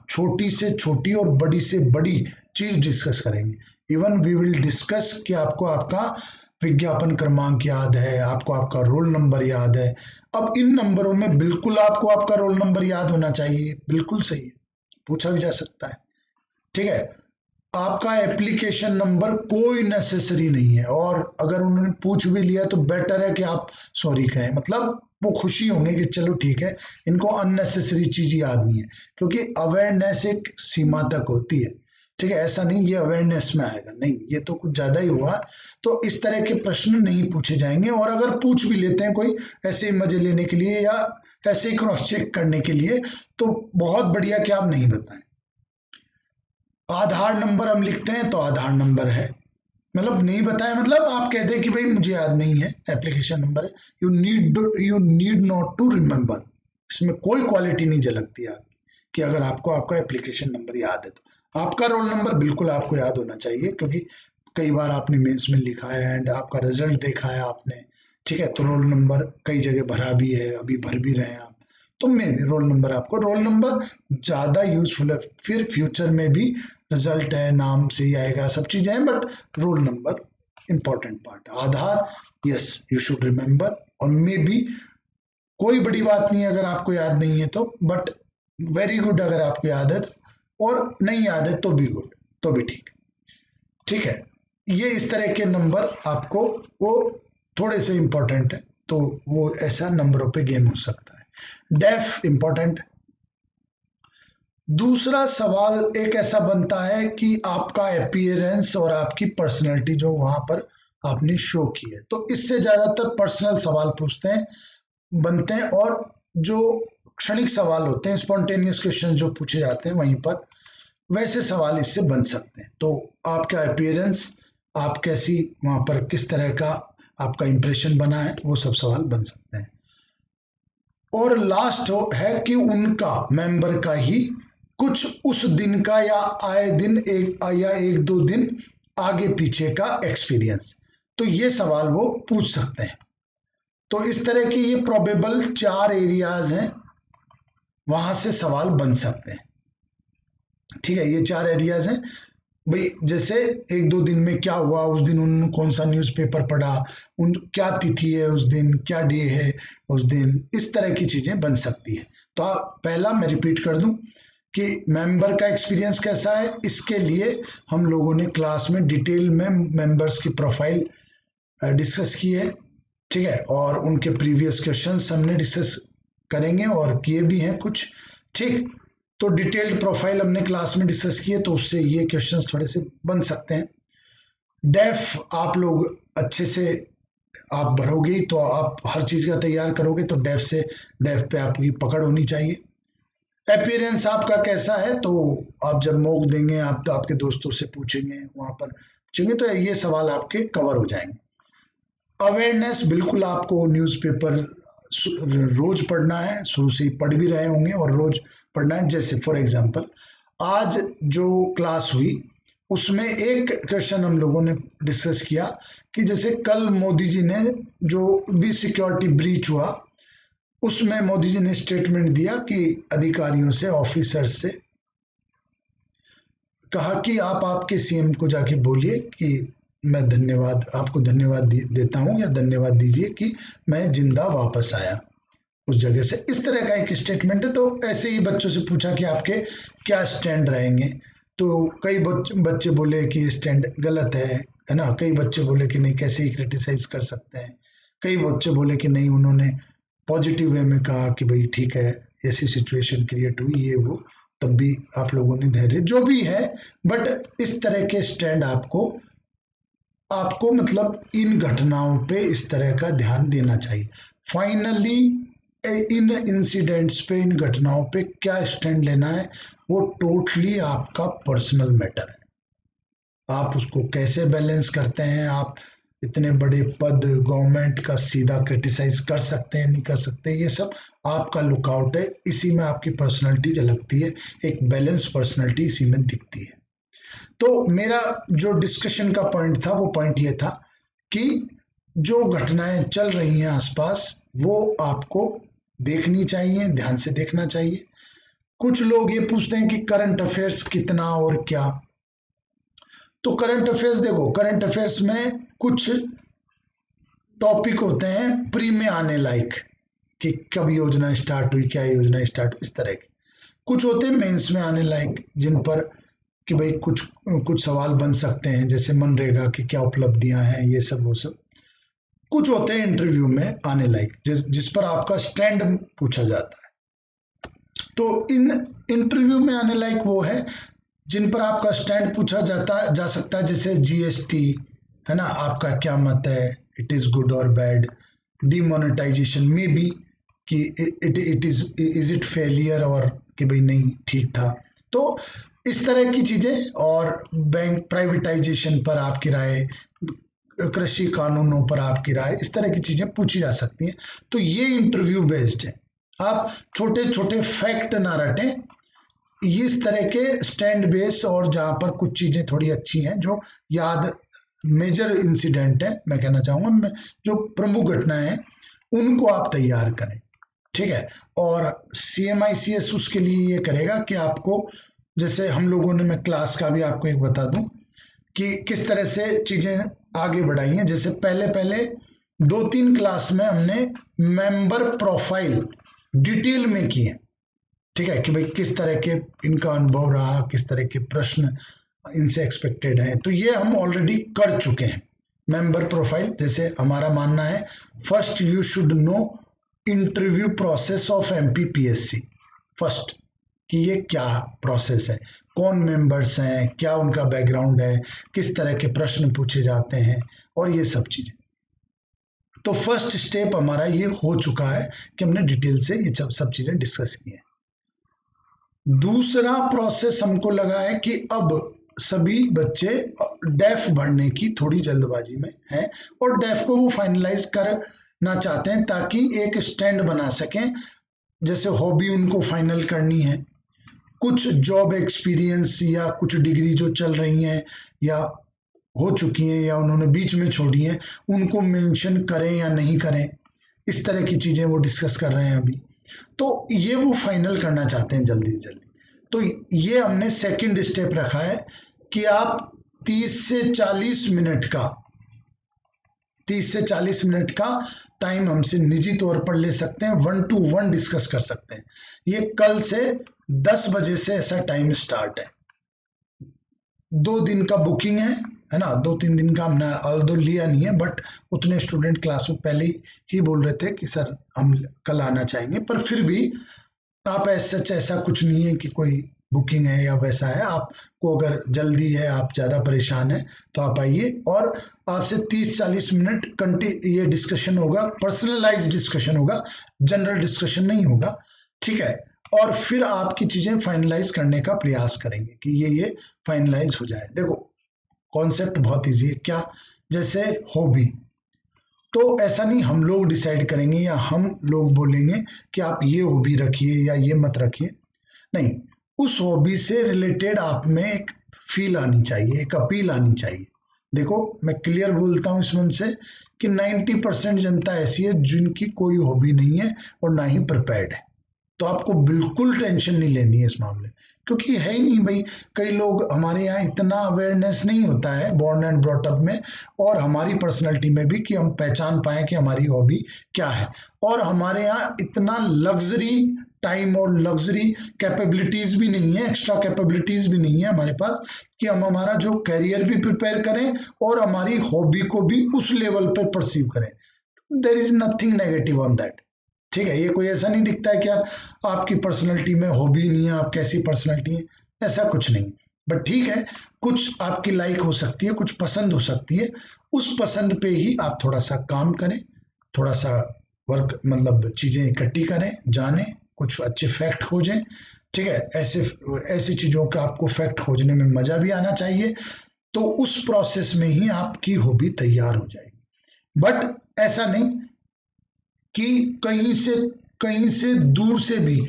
छोटी से छोटी और बड़ी से बड़ी चीज डिस्कस करेंगे। इवन वी विल डिस्कस कि आपको आपका विज्ञापन क्रमांक याद है, आपको आपका रोल नंबर याद है। अब इन नंबरों में बिल्कुल आपको आपका रोल नंबर याद होना चाहिए, बिल्कुल सही है, पूछा भी जा सकता है, ठीक है। आपका एप्लीकेशन नंबर कोई नेसेसरी नहीं है, और अगर उन्होंने पूछ भी लिया तो बेटर है कि आप सॉरी कहें, मतलब वो खुशी होंगे कि चलो ठीक है, इनको अननेसेसरी चीज याद नहीं है, क्योंकि अवेयरनेस एक सीमा तक होती है, ठीक है। ऐसा नहीं ये अवेयरनेस में आएगा, नहीं, ये तो कुछ ज्यादा ही हुआ। तो इस तरह के प्रश्न नहीं पूछे जाएंगे, और अगर पूछ भी लेते हैं कोई ऐसे मजे लेने के लिए या ऐसे ही क्रॉस चेक करने के लिए, तो बहुत बढ़िया कि आप नहीं बताएं। आधार नंबर हम लिखते हैं तो आधार नंबर है, मतलब नहीं बताएं, मतलब आप कहते हैं कि भाई मुझे याद नहीं है, एप्लीकेशन नंबर है, you need not to remember. इसमें कोई क्वालिटी नहीं झलकती आपकी कि अगर आपको आपका एप्लीकेशन नंबर याद है, तो आपका रोल नंबर बिल्कुल आपको याद होना चाहिए, क्योंकि कई बार आपने मेंस में लिखा है एंड आपका रिजल्ट देखा है आपने, ठीक है, तो रोल नंबर कई जगह भरा भी है, अभी भर भी रहे हैं आप, तो मैं रोल नंबर, आपको रोल नंबर ज्यादा यूजफुल है, फिर फ्यूचर में भी रिजल्ट है नाम से ही आएगा, सब चीजें हैं, but roll number important part. Aadhaar yes you should remember, और मे बी कोई बड़ी बात नहीं अगर आपको याद नहीं है तो, बट वेरी गुड अगर आपको याद है, और नहीं याद है तो भी गुड, तो भी ठीक है। ये इस तरह के नंबर आपको वो थोड़े से इंपॉर्टेंट है, तो वो ऐसा नंबरों पे गेम हो सकता है। Def important. दूसरा सवाल एक ऐसा बनता है कि आपका अपीयरेंस और आपकी पर्सनैलिटी जो वहां पर आपने शो की है, तो इससे ज्यादातर पर्सनल सवाल पूछते हैं, बनते हैं, और जो क्षणिक सवाल होते हैं, स्पॉन्टेनियस क्वेश्चन जो पूछे जाते हैं वहीं पर, वैसे सवाल इससे बन सकते हैं। तो आपका अपीयरेंस, आप कैसी वहां पर किस तरह का आपका इंप्रेशन बना है, वो सब सवाल बन सकते हैं। और लास्ट है कि उनका मेंबर का ही कुछ उस दिन का या आए दिन एक दो दिन आगे पीछे का एक्सपीरियंस, तो ये सवाल वो पूछ सकते हैं। तो इस तरह की ये प्रोबेबल 4 एरियाज हैं, वहां से सवाल बन सकते हैं, ठीक है। ये 4 एरियाज हैं भाई, जैसे एक दो दिन में क्या हुआ, उस दिन उन्होंने कौन सा न्यूज़पेपर पढ़ा, उन क्या तिथि है उस दिन, क्या डे है उस दिन, इस तरह की चीजें बन सकती है। तो पहला मैं रिपीट कर दूं कि मेंबर का एक्सपीरियंस कैसा है, इसके लिए हम लोगों ने क्लास में डिटेल में मेंबर्स की प्रोफाइल डिस्कस की है, ठीक है, और उनके प्रीवियस क्वेश्चंस हमने डिस्कस करेंगे और किए भी हैं कुछ, ठीक। तो डिटेल्ड प्रोफाइल हमने क्लास में डिस्कस की है, तो उससे ये क्वेश्चंस थोड़े से बन सकते हैं। डेफ आप लोग अच्छे से आप भरोगे तो आप हर चीज का तैयार करोगे, तो डेफ पे आपकी पकड़ होनी चाहिए। अपीयरेंस आपका कैसा है, तो आप जब मॉक देंगे आप तो आपके दोस्तों से पूछेंगे, वहां पर पूछेंगे, तो ये सवाल आपके कवर हो जाएंगे। अवेयरनेस, बिल्कुल आपको न्यूज़पेपर रोज पढ़ना है, शुरू से ही पढ़ भी रहे होंगे और रोज पढ़ना है। जैसे फॉर एग्जांपल आज जो क्लास हुई उसमें एक क्वेश्चन हम लोगों ने डिस्कस किया कि जैसे कल मोदी जी ने जो भी सिक्योरिटी ब्रीच हुआ उसमें मोदी जी ने स्टेटमेंट दिया कि अधिकारियों से, ऑफिसर्स से कहा कि आप आपके सीएम को जाके बोलिए कि मैं आपको धन्यवाद देता हूं, या धन्यवाद दीजिए कि मैं जिंदा वापस आया उस जगह से। इस तरह का एक स्टेटमेंट है। तो ऐसे ही बच्चों से पूछा कि आपके क्या स्टैंड रहेंगे, तो कई बच्चे बोले कि स्टैंड गलत है ना, कई बच्चे बोले कि नहीं कैसे ही क्रिटिसाइज कर सकते हैं, कई बच्चे बोले कि नहीं, उन्होंने पॉजिटिव वे में कहा कि भाई ठीक है, ऐसी सिचुएशन क्रिएट हुई ये वो, तब भी आप लोगों ने धैर्य, जो भी है, बट इस तरह के स्टैंड आपको मतलब इन घटनाओं पे इस तरह का ध्यान देना चाहिए। फाइनली इन इंसिडेंट्स पे, इन घटनाओं पे क्या स्टैंड लेना है वो टोटली आपका पर्सनल मैटर है। आप उसको कैसे बैलेंस करते हैं, आप इतने बड़े पद, गवर्नमेंट का सीधा क्रिटिसाइज कर सकते हैं नहीं कर सकते, ये सब आपका लुकआउट है, इसी में आपकी पर्सनालिटी झलकती है, एक बैलेंस पर्सनालिटी इसी में दिखती है। तो मेरा जो डिस्कशन का पॉइंट था वो पॉइंट ये था कि जो घटनाएं चल रही हैं आसपास वो आपको देखनी चाहिए, ध्यान से देखना चाहिए। कुछ लोग ये पूछते हैं कि करंट अफेयर्स कितना और क्या, तो करंट अफेयर्स देखो, करंट अफेयर्स में कुछ टॉपिक होते हैं प्री में आने लायक कि कब योजना स्टार्ट हुई, क्या योजना स्टार्ट हुई, इस तरह के। कुछ होते हैं मेंस में आने लायक जिन पर कि भाई कुछ सवाल बन सकते हैं, जैसे मनरेगा की क्या उपलब्धियां हैं, ये सब वो सब। कुछ होते हैं इंटरव्यू में आने लायक जिस पर आपका स्टैंड पूछा जाता है। तो इन इंटरव्यू में आने लायक वो है जिन पर आपका स्टैंड पूछा जा सकता है, जैसे जीएसटी है ना, आपका क्या मत है, इट इज गुड और बैड, डिमोनेटाइजेशन में भी कि इट इज इट फेलियर, और कि भाई नहीं ठीक था। तो इस तरह की चीजें, और बैंक प्राइवेटाइजेशन पर आपकी राय, कृषि कानूनों पर आपकी राय, इस तरह की चीजें पूछी जा सकती हैं। तो ये इंटरव्यू बेस्ड है, आप छोटे छोटे फैक्ट ना रटें, इस तरह के स्टैंड बेस, और जहां पर कुछ चीजें थोड़ी अच्छी हैं जो याद, मेजर इंसिडेंट है मैं कहना चाहूंगा, जो प्रमुख घटनाएं हैं उनको आप तैयार करें, ठीक है। और CMICS उसके लिए ये करेगा कि आपको, जैसे हम लोगों ने, मैं क्लास का भी आपको एक बता दूं कि किस तरह से चीजें आगे बढ़ाई हैं। जैसे पहले 2-3 क्लास में हमने मेंबर प्रोफाइल डिटेल में की है, ठीक है, कि भाई किस तरह के इनका अनुभव रहा, किस तरह के प्रश्न इनसे एक्सपेक्टेड हैं, तो ये हम ऑलरेडी कर चुके हैं। मेंबर प्रोफाइल, जैसे हमारा मानना है first you should know interview process of MPPSC first, कि ये क्या प्रोसेस है, कौन मेंबर्स हैं, क्या उनका बैकग्राउंड है, किस तरह के प्रश्न पूछे जाते हैं, और ये सब चीजें। तो फर्स्ट स्टेप हमारा ये हो चुका है कि हमने डिटेल से ये सब चीजें डिस्कस की है। दूसरा प्रोसेस हमको लगा है कि अब सभी बच्चे डेफ भरने की थोड़ी जल्दबाजी में हैं, और डेफ को वो फाइनलाइज करना चाहते हैं ताकि एक स्टैंड बना सकें, जैसे हॉबी उनको फाइनल करनी है, कुछ जॉब एक्सपीरियंस या कुछ डिग्री जो चल रही हैं या हो चुकी हैं या उन्होंने बीच में छोड़ी हैं, उनको मेंशन करें या नहीं करें, इस तरह की चीजें वो डिस्कस कर रहे हैं अभी। तो ये वो फाइनल करना चाहते हैं जल्दी से जल्दी। तो ये हमने सेकंड स्टेप रखा है कि आप 30 से 40 मिनट का 30 से 40 मिनट का टाइम हमसे निजी तौर पर ले सकते हैं, 1 to 1 डिस्कस कर सकते हैं। ये कल से 10 बजे से ऐसा टाइम स्टार्ट है। 2 दिन का बुकिंग है ना, 2-3 दिन का हमने ऑल्दो लिया नहीं है, बट उतने स्टूडेंट क्लास में पहले ही बोल रहे थे कि सर हम कल आना चाहेंगे, पर फिर भी आप ऐसा कुछ नहीं है कि कोई बुकिंग है या वैसा है। आपको अगर जल्दी है, आप ज़्यादा परेशान है, तो आप आइए और आपसे 30-40 मिनट ये डिस्कशन होगा, पर्सनलाइज डिस्कशन होगा, जनरल डिस्कशन नहीं होगा, ठीक है। और फिर आपकी चीज़ें फाइनलाइज करने का प्रयास करेंगे कि ये फाइनलाइज हो जाए। देखो कॉन्सेप्ट बहुत ईजी है। क्या? जैसे हॉबी, तो ऐसा नहीं हम लोग डिसाइड करेंगे या हम लोग बोलेंगे कि आप ये हॉबी रखिए या ये मत रखिए, नहीं। उस हॉबी से रिलेटेड आप में एक फील आनी चाहिए, एक अपील आनी चाहिए। देखो मैं क्लियर बोलता हूँ इसमें से कि 90% जनता ऐसी है जिनकी कोई हॉबी नहीं है और ना ही प्रिपेयर्ड है। तो आपको बिल्कुल टेंशन नहीं लेनी है इस मामले, क्योंकि है ही नहीं भाई। कई लोग हमारे यहाँ इतना अवेयरनेस नहीं होता है बॉर्न एंड ब्रॉट अप में और हमारी पर्सनैलिटी में भी कि हम पहचान पाए कि हमारी हॉबी क्या है। और हमारे यहाँ इतना लग्जरी टाइम और लग्जरी कैपेबिलिटीज भी नहीं है, एक्स्ट्रा कैपेबिलिटीज भी नहीं है हमारे पास कि हम हमारा जो कैरियर भी प्रिपेयर करें और हमारी हॉबी को भी उस लेवल पर परसीव करें। There is nothing negative on that, ठीक है। ये कोई ऐसा नहीं दिखता है कि आपकी पर्सनैलिटी में हॉबी नहीं है, आप कैसी पर्सनैलिटी है, ऐसा कुछ नहीं। बट ठीक है, कुछ आपकी लाइक हो सकती है, कुछ पसंद हो सकती है, उस पसंद पे ही आप थोड़ा सा काम करें, थोड़ा सा वर्क मतलब चीज़ें इकट्ठी करें, जानें, कुछ अच्छे फैक्ट खोजें, ठीक है। ऐसी चीज़ों का आपको फैक्ट खोजने में मज़ा भी आना चाहिए, तो उस प्रोसेस में ही आपकी हॉबी तैयार हो जाएगी। बट ऐसा नहीं कि कहीं से दूर से भी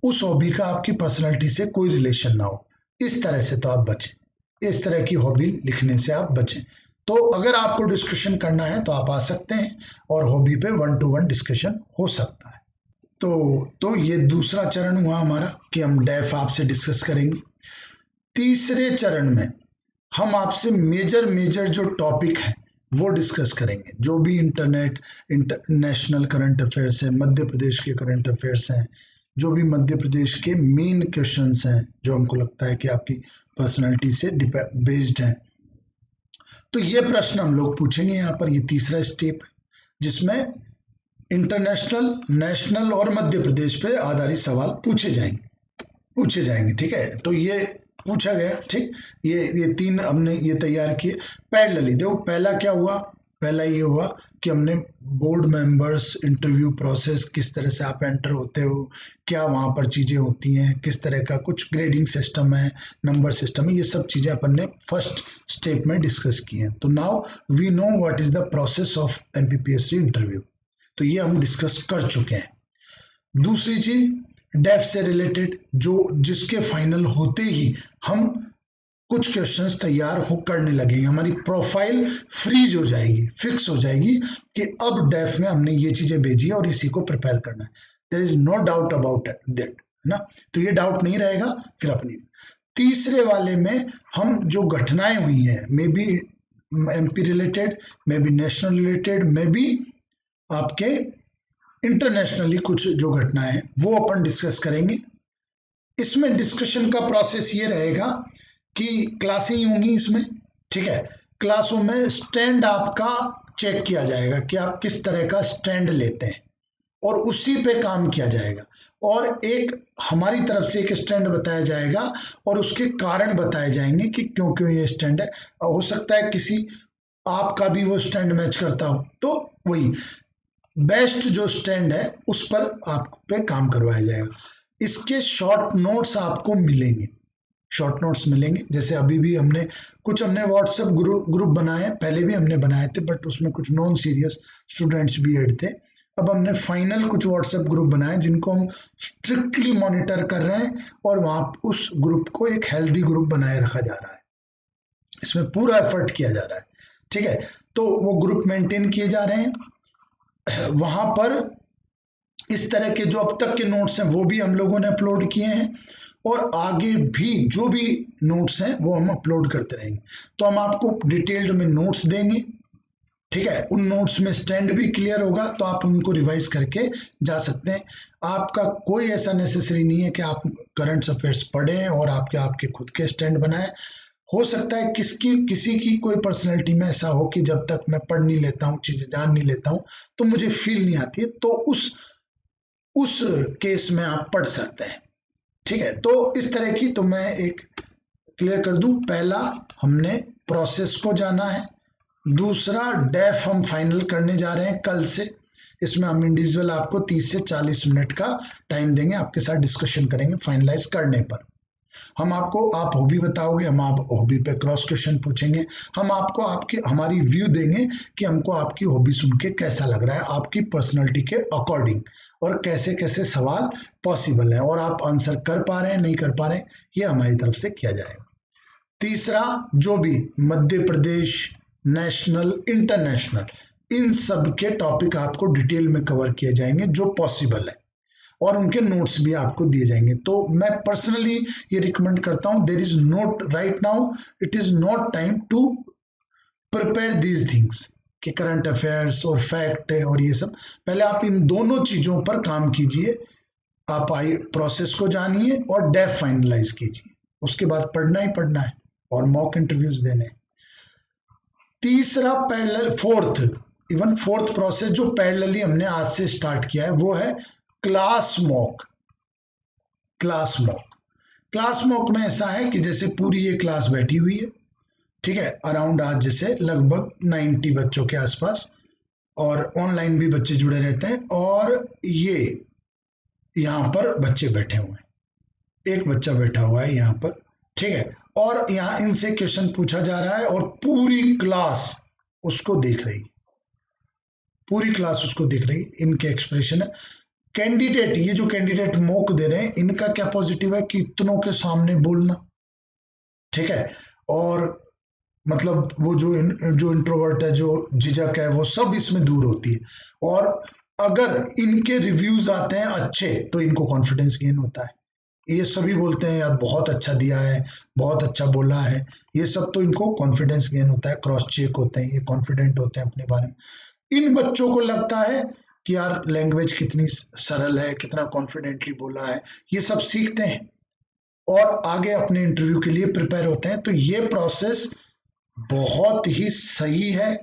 उस हॉबी का आपकी पर्सनैलिटी से कोई रिलेशन ना हो, इस तरह से तो आप बचें, इस तरह की हॉबी लिखने से आप बचें। तो अगर आपको डिस्कशन करना है तो आप आ सकते हैं और हॉबी पे 1 to 1 डिस्कशन हो सकता है। तो ये दूसरा चरण हुआ हमारा कि हम डेफ आपसे डिस्कस करेंगे। तीसरे चरण में हम आपसे मेजर जो टॉपिक है वो डिस्कस करेंगे, जो भी इंटरनेशनल करंट अफेयर्स है, मध्य प्रदेश के करंट अफेयर्स हैं, जो भी मध्य प्रदेश के मेन क्वेश्चंस हैं जो हमको लगता है कि आपकी पर्सनालिटी से बेस्ड हैं, तो ये प्रश्न हम लोग पूछेंगे यहाँ पर। ये तीसरा स्टेप है जिसमें इंटरनेशनल, नेशनल और मध्य प्रदेश पे आधारित सवाल पूछे जाएंगे, ठीक है। तो ये पूछा गया, ठीक। ये 3 हमने ये तैयार किए पैरेलली। देखो पहला क्या हुआ, पहला ये हुआ कि हमने बोर्ड मेंबर्स, इंटरव्यू प्रोसेस, किस तरह से आप एंटर होते हो, क्या वहाँ पर चीज़ें होती हैं, किस तरह का कुछ ग्रेडिंग सिस्टम है, नंबर सिस्टम है, ये सब चीज़ें अपन ने फर्स्ट स्टेप में डिस्कस की हैं। तो now we know what is the process of MPPSC interview, तो ये हम डिस्कस कर चुके हैं। दूसरी चीज डेफ से रिलेटेड, जिसके फाइनल होते ही हम कुछ क्वेश्चंस तैयार हो करने लगेंगे, हमारी प्रोफाइल फ्रीज हो जाएगी, फिक्स हो जाएगी कि अब डेफ में हमने ये चीजें भेजी है और इसी को प्रिपेयर करना है। There is no doubt about that, है ना। तो ये डाउट नहीं रहेगा फिर अपनी। तीसरे वाले में हम जो घटनाएं हुई हैं, may be MP related, may be national related, may be आपके इंटरनेशनली कुछ जो घटनाएं हैं वो अपन डिस्कस करेंगे। इसमें डिस्कशन का प्रोसेस ये रहेगा कि क्लासें ही होंगी इसमें, ठीक है। क्लासों में स्टैंड आपका चेक किया जाएगा कि आप किस तरह का स्टैंड लेते हैं और उसी पे काम किया जाएगा। और एक हमारी तरफ से एक स्टैंड बताया जाएगा और उसके कारण बताए जाएंगे कि क्यों क्यों ये स्टैंड है। हो सकता है किसी आपका भी वो स्टैंड मैच करता हो, तो वही बेस्ट जो स्टैंड है उस पर आप पे काम करवाया जाएगा। इसके शॉर्ट नोट्स आपको मिलेंगे, शॉर्ट नोट्स मिलेंगे। जैसे अभी भी हमने व्हाट्सएप ग्रुप बनाए, पहले भी हमने बनाए थे, बट उसमें कुछ नॉन सीरियस स्टूडेंट्स भी ऐड थे। अब हमने फाइनल कुछ व्हाट्सएप ग्रुप बनाए जिनको हम स्ट्रिक्टली मॉनिटर कर रहे हैं और वहां उस ग्रुप को एक हेल्दी ग्रुप बनाए रखा जा रहा है, इसमें पूरा एफर्ट किया जा रहा है, ठीक है। तो वो ग्रुप मेंटेन किए जा रहे हैं। वहां पर इस तरह के जो अब तक के नोट्स हैं वो भी हम लोगों ने अपलोड किए हैं और आगे भी जो भी नोट्स हैं वो हम अपलोड करते रहेंगे। तो हम आपको डिटेल्ड में नोट्स देंगे, ठीक है, उन नोट्स में स्टैंड भी क्लियर होगा तो आप उनको रिवाइज करके जा सकते हैं। आपका कोई ऐसा नेसेसरी नहीं है कि आप करंट अफेयर्स पढ़ें और आपके आपके खुद के स्टैंड बनाएं। हो सकता है किसी की कोई पर्सनैलिटी में ऐसा हो कि जब तक मैं पढ़ नहीं लेता हूँ, चीजें जान नहीं लेता हूँ, तो मुझे फील नहीं आती है, तो उस केस में आप पढ़ सकते हैं। ठीक है, तो इस तरह की, तो मैं एक क्लियर कर दूं, पहला हमने प्रोसेस को जाना है, दूसरा डेफ हम फाइनल करने जा रहे हैं कल से। इसमें हम इंडिविजुअल आपको 30 से 40 मिनट का टाइम देंगे, आपके साथ डिस्कशन करेंगे फाइनलाइज करने पर। हम आपको, आप हॉबी बताओगे, हम आप हॉबी पे क्रॉस क्वेश्चन पूछेंगे, हम आपको आपकी हमारी व्यू देंगे कि हमको आपकी हॉबी सुन के कैसा लग रहा है, आपकी पर्सनैलिटी के अकॉर्डिंग, और कैसे कैसे सवाल पॉसिबल है और आप आंसर कर पा रहे हैं नहीं कर पा रहे हैं, ये हमारी तरफ से किया जाएगा। तीसरा, जो भी मध्य प्रदेश, नेशनल, इंटरनेशनल, इन सब के टॉपिक आपको डिटेल में कवर किए जाएंगे जो पॉसिबल है, और उनके नोट्स भी आपको दिए जाएंगे। तो मैं पर्सनली ये रिकमेंड करता हूं, there is not right now, it is not time to prepare these things कि करंट अफेयर्स और फैक्ट है और ये सब। पहले आप इन दोनों चीजों पर काम कीजिए, आप आई प्रोसेस को जानिए और डेफ फाइनलाइज कीजिए, उसके बाद पढ़ना ही पढ़ना है और मॉक इंटरव्यूज देने। तीसरा पैरेलल, फोर्थ प्रोसेस जो पैरेलली हमने आज से स्टार्ट किया है वो है क्लास मॉक। क्लास मॉक में ऐसा है कि जैसे पूरी ये क्लास बैठी हुई है, ठीक है, अराउंड आज जैसे लगभग 90 बच्चों के आसपास, और ऑनलाइन भी बच्चे जुड़े रहते हैं, और ये यहाँ पर बच्चे बैठे हुए हैं, एक बच्चा बैठा हुआ है यहाँ पर, ठीक है, और यहाँ इनसे क्वेश्चन पूछा जा रहा है और पूरी क्लास उसको देख रही, इनके एक्सप्रेशन है। कैंडिडेट, ये जो कैंडिडेट मॉक दे रहे हैं, इनका क्या पॉजिटिव है कि इतनों के सामने बोलना, ठीक है, और मतलब वो जो इंट्रोवर्ट है, जो झिझक है, वो सब इसमें दूर होती है, और अगर इनके रिव्यूज आते हैं अच्छे तो इनको कॉन्फिडेंस गेन होता है। ये सभी बोलते हैं यार बहुत अच्छा दिया है, बहुत अच्छा बोला है, ये सब, तो इनको कॉन्फिडेंस गेन होता है, क्रॉस चेक होते हैं, ये कॉन्फिडेंट होते हैं अपने बारे में। इन बच्चों को लगता है कि यार लैंग्वेज कितनी सरल है, कितना कॉन्फिडेंटली बोला है, ये सब सीखते हैं और आगे अपने इंटरव्यू के लिए प्रिपेयर होते हैं। तो ये प्रोसेस बहुत ही सही है,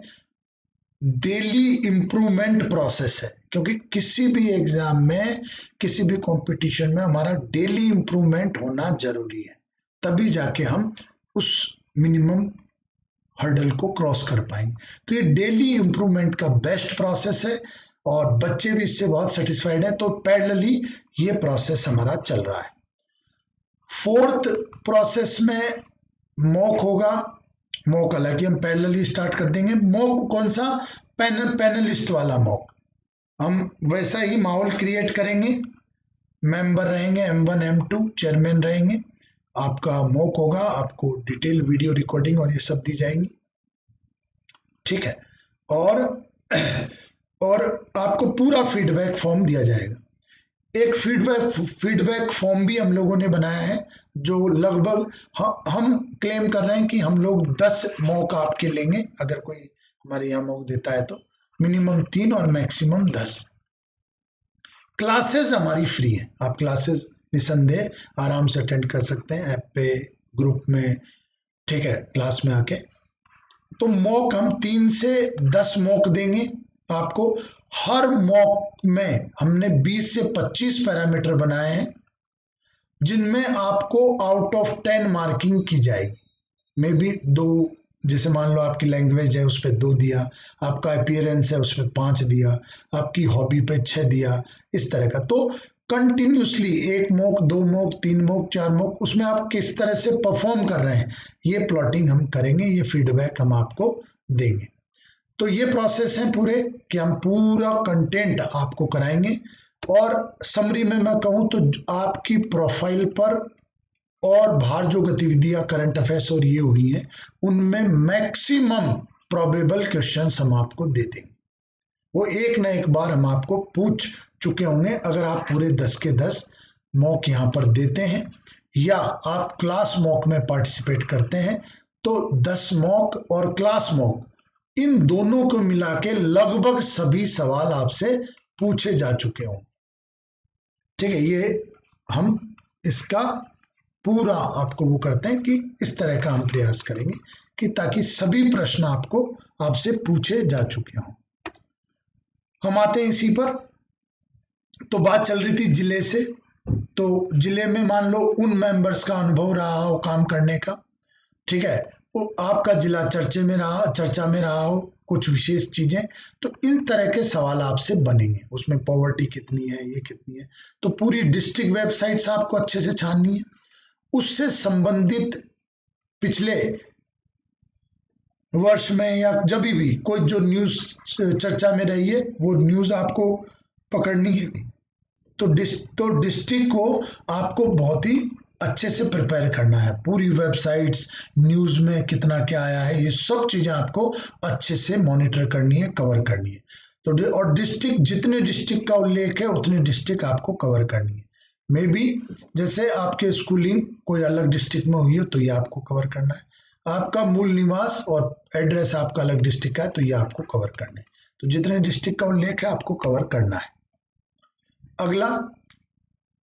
डेली इंप्रूवमेंट प्रोसेस है, क्योंकि किसी भी एग्जाम में, किसी भी कंपटीशन में हमारा डेली इंप्रूवमेंट होना जरूरी है, तभी जाके हम उस मिनिमम हर्डल को क्रॉस कर पाएंगे। तो ये डेली इंप्रूवमेंट का बेस्ट प्रोसेस है और बच्चे भी इससे बहुत सेटिस्फाइड है, तो पैरेलली ये प्रोसेस हमारा चल रहा है। फोर्थ प्रोसेस में मॉक होगा, मॉक हालांकि हम पैरेलली स्टार्ट कर देंगे। मॉक कौन सा? पैनलिस्ट वाला मॉक। हम वैसा ही माहौल क्रिएट करेंगे, मेंबर रहेंगे M1 M2, चेयरमैन रहेंगे, आपका मॉक होगा, आपको डिटेल वीडियो रिकॉर्डिंग और ये सब दी जाएंगी, ठीक है, और आपको पूरा फीडबैक फॉर्म दिया जाएगा। एक फीडबैक फॉर्म भी हम लोगों ने बनाया है, जो लगभग हम क्लेम कर रहे हैं कि हम लोग 10 मॉक आपके लेंगे, अगर कोई हमारे यहाँ मॉक देता है तो मिनिमम 3 और मैक्सिमम 10। क्लासेस हमारी फ्री है, आप क्लासेस निसंदेह आराम से अटेंड कर सकते हैं ऐप पे, ग्रुप में, ठीक है, क्लास में आके। तो मॉक हम 3 से 10 मॉक देंगे आपको। हर मॉक में हमने 20 से 25 पैरामीटर बनाए हैं, जिनमें आपको आउट ऑफ 10 मार्किंग की जाएगी। मे बी 2, जैसे मान लो आपकी लैंग्वेज है उस पर 2 दिया, आपका अपीयरेंस है उस पर 5 दिया, आपकी हॉबी पे 6 दिया, इस तरह का। तो continuously 1 mock, 2 mock, 3 mock, 4 mock, उसमें आप किस तरह से परफॉर्म कर रहे हैं ये प्लॉटिंग हम करेंगे, ये फीडबैक हम आपको देंगे। तो ये प्रोसेस है पूरे कि हम पूरा कंटेंट आपको कराएंगे। और समरी में मैं कहूँ तो आपकी प्रोफाइल पर और बाहर जो गतिविधियां करंट अफेयर्स और ये हुई हैं, उनमें मैक्सिमम प्रोबेबल क्वेश्चंस हम आपको दे देंगे। वो एक ना एक बार हम आपको पूछ चुके होंगे, अगर आप पूरे 10 के 10 मॉक यहाँ पर देते हैं या आप क्लास मॉक में पार्टिसिपेट करते हैं, तो 10 मॉक और क्लास मॉक इन दोनों को मिला के लगभग सभी सवाल आपसे पूछे जा चुके हों। ठीक है, ये हम इसका पूरा आपको वो करते हैं कि इस तरह का हम प्रयास करेंगे कि ताकि सभी प्रश्न आपसे पूछे जा चुके हों। हम आते हैं इसी पर। तो बात चल रही थी जिले से, तो जिले में मान लो उन मेंबर्स का अनुभव रहा हो काम करने का, ठीक है, वो आपका जिला चर्चा में रहा हो कुछ विशेष चीजें, तो इन तरह के सवाल आपसे बनेंगे। उसमें पॉवर्टी कितनी है, ये कितनी है, तो पूरी डिस्ट्रिक्ट वेबसाइट्स आपको अच्छे से छाननी है। उससे संबंधित पिछले वर्ष में या जब भी कोई जो न्यूज चर्चा में रही है वो न्यूज आपको पकड़नी है। तो डिस्ट्रिक्ट को आपको बहुत ही अच्छे से प्रिपेयर करना है। पूरी वेबसाइट्स, न्यूज में कितना क्या आया है, ये सब चीजें आपको अच्छे से मॉनिटर करनी है, कवर करनी है। तो और डिस्ट्रिक्ट, जितने डिस्ट्रिक्ट का उल्लेख है उतने डिस्ट्रिक्ट आपको कवर करनी है। मे बी जैसे आपके स्कूलिंग कोई अलग डिस्ट्रिक्ट में हुई हो तो ये आपको कवर करना है। आपका मूल निवास और एड्रेस आपका अलग डिस्ट्रिक्ट का है तो ये आपको कवर करना है। तो जितने डिस्ट्रिक्ट का उल्लेख है आपको कवर करना है।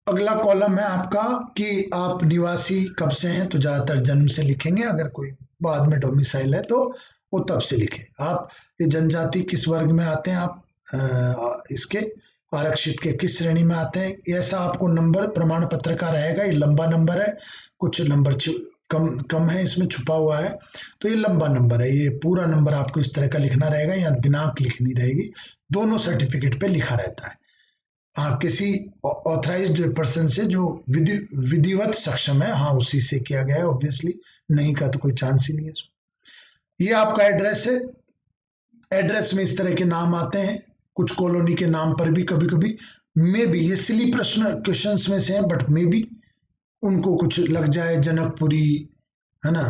अगला कॉलम है आपका कि आप निवासी कब से हैं, तो ज्यादातर जन्म से लिखेंगे। अगर कोई बाद में डोमिसाइल है तो वो तब से लिखे। आप ये जनजाति किस वर्ग में आते हैं, आप इसके आरक्षित के किस श्रेणी में आते हैं, ऐसा आपको नंबर प्रमाण पत्र का रहेगा। ये लंबा नंबर है, कुछ नंबर कम है, इसमें छुपा हुआ है, तो ये लंबा नंबर है। ये पूरा नंबर आपको इस तरह का लिखना रहेगा या दिनांक लिखनी रहेगी, दोनों सर्टिफिकेट पे लिखा रहता है। हाँ, किसी ऑथराइज्ड पर्सन से जो विधिवत सक्षम है, हाँ उसी से किया गया है। ऑब्वियसली नहीं का तो कोई चांस ही नहीं है। ये आपका एड्रेस है। एड्रेस में इस तरह के नाम आते हैं, कुछ कॉलोनी के नाम पर भी कभी कभी मे बी, ये सिली प्रश्न क्वेश्चंस में से हैं, बट मे बी उनको कुछ लग जाए, जनकपुरी है ना,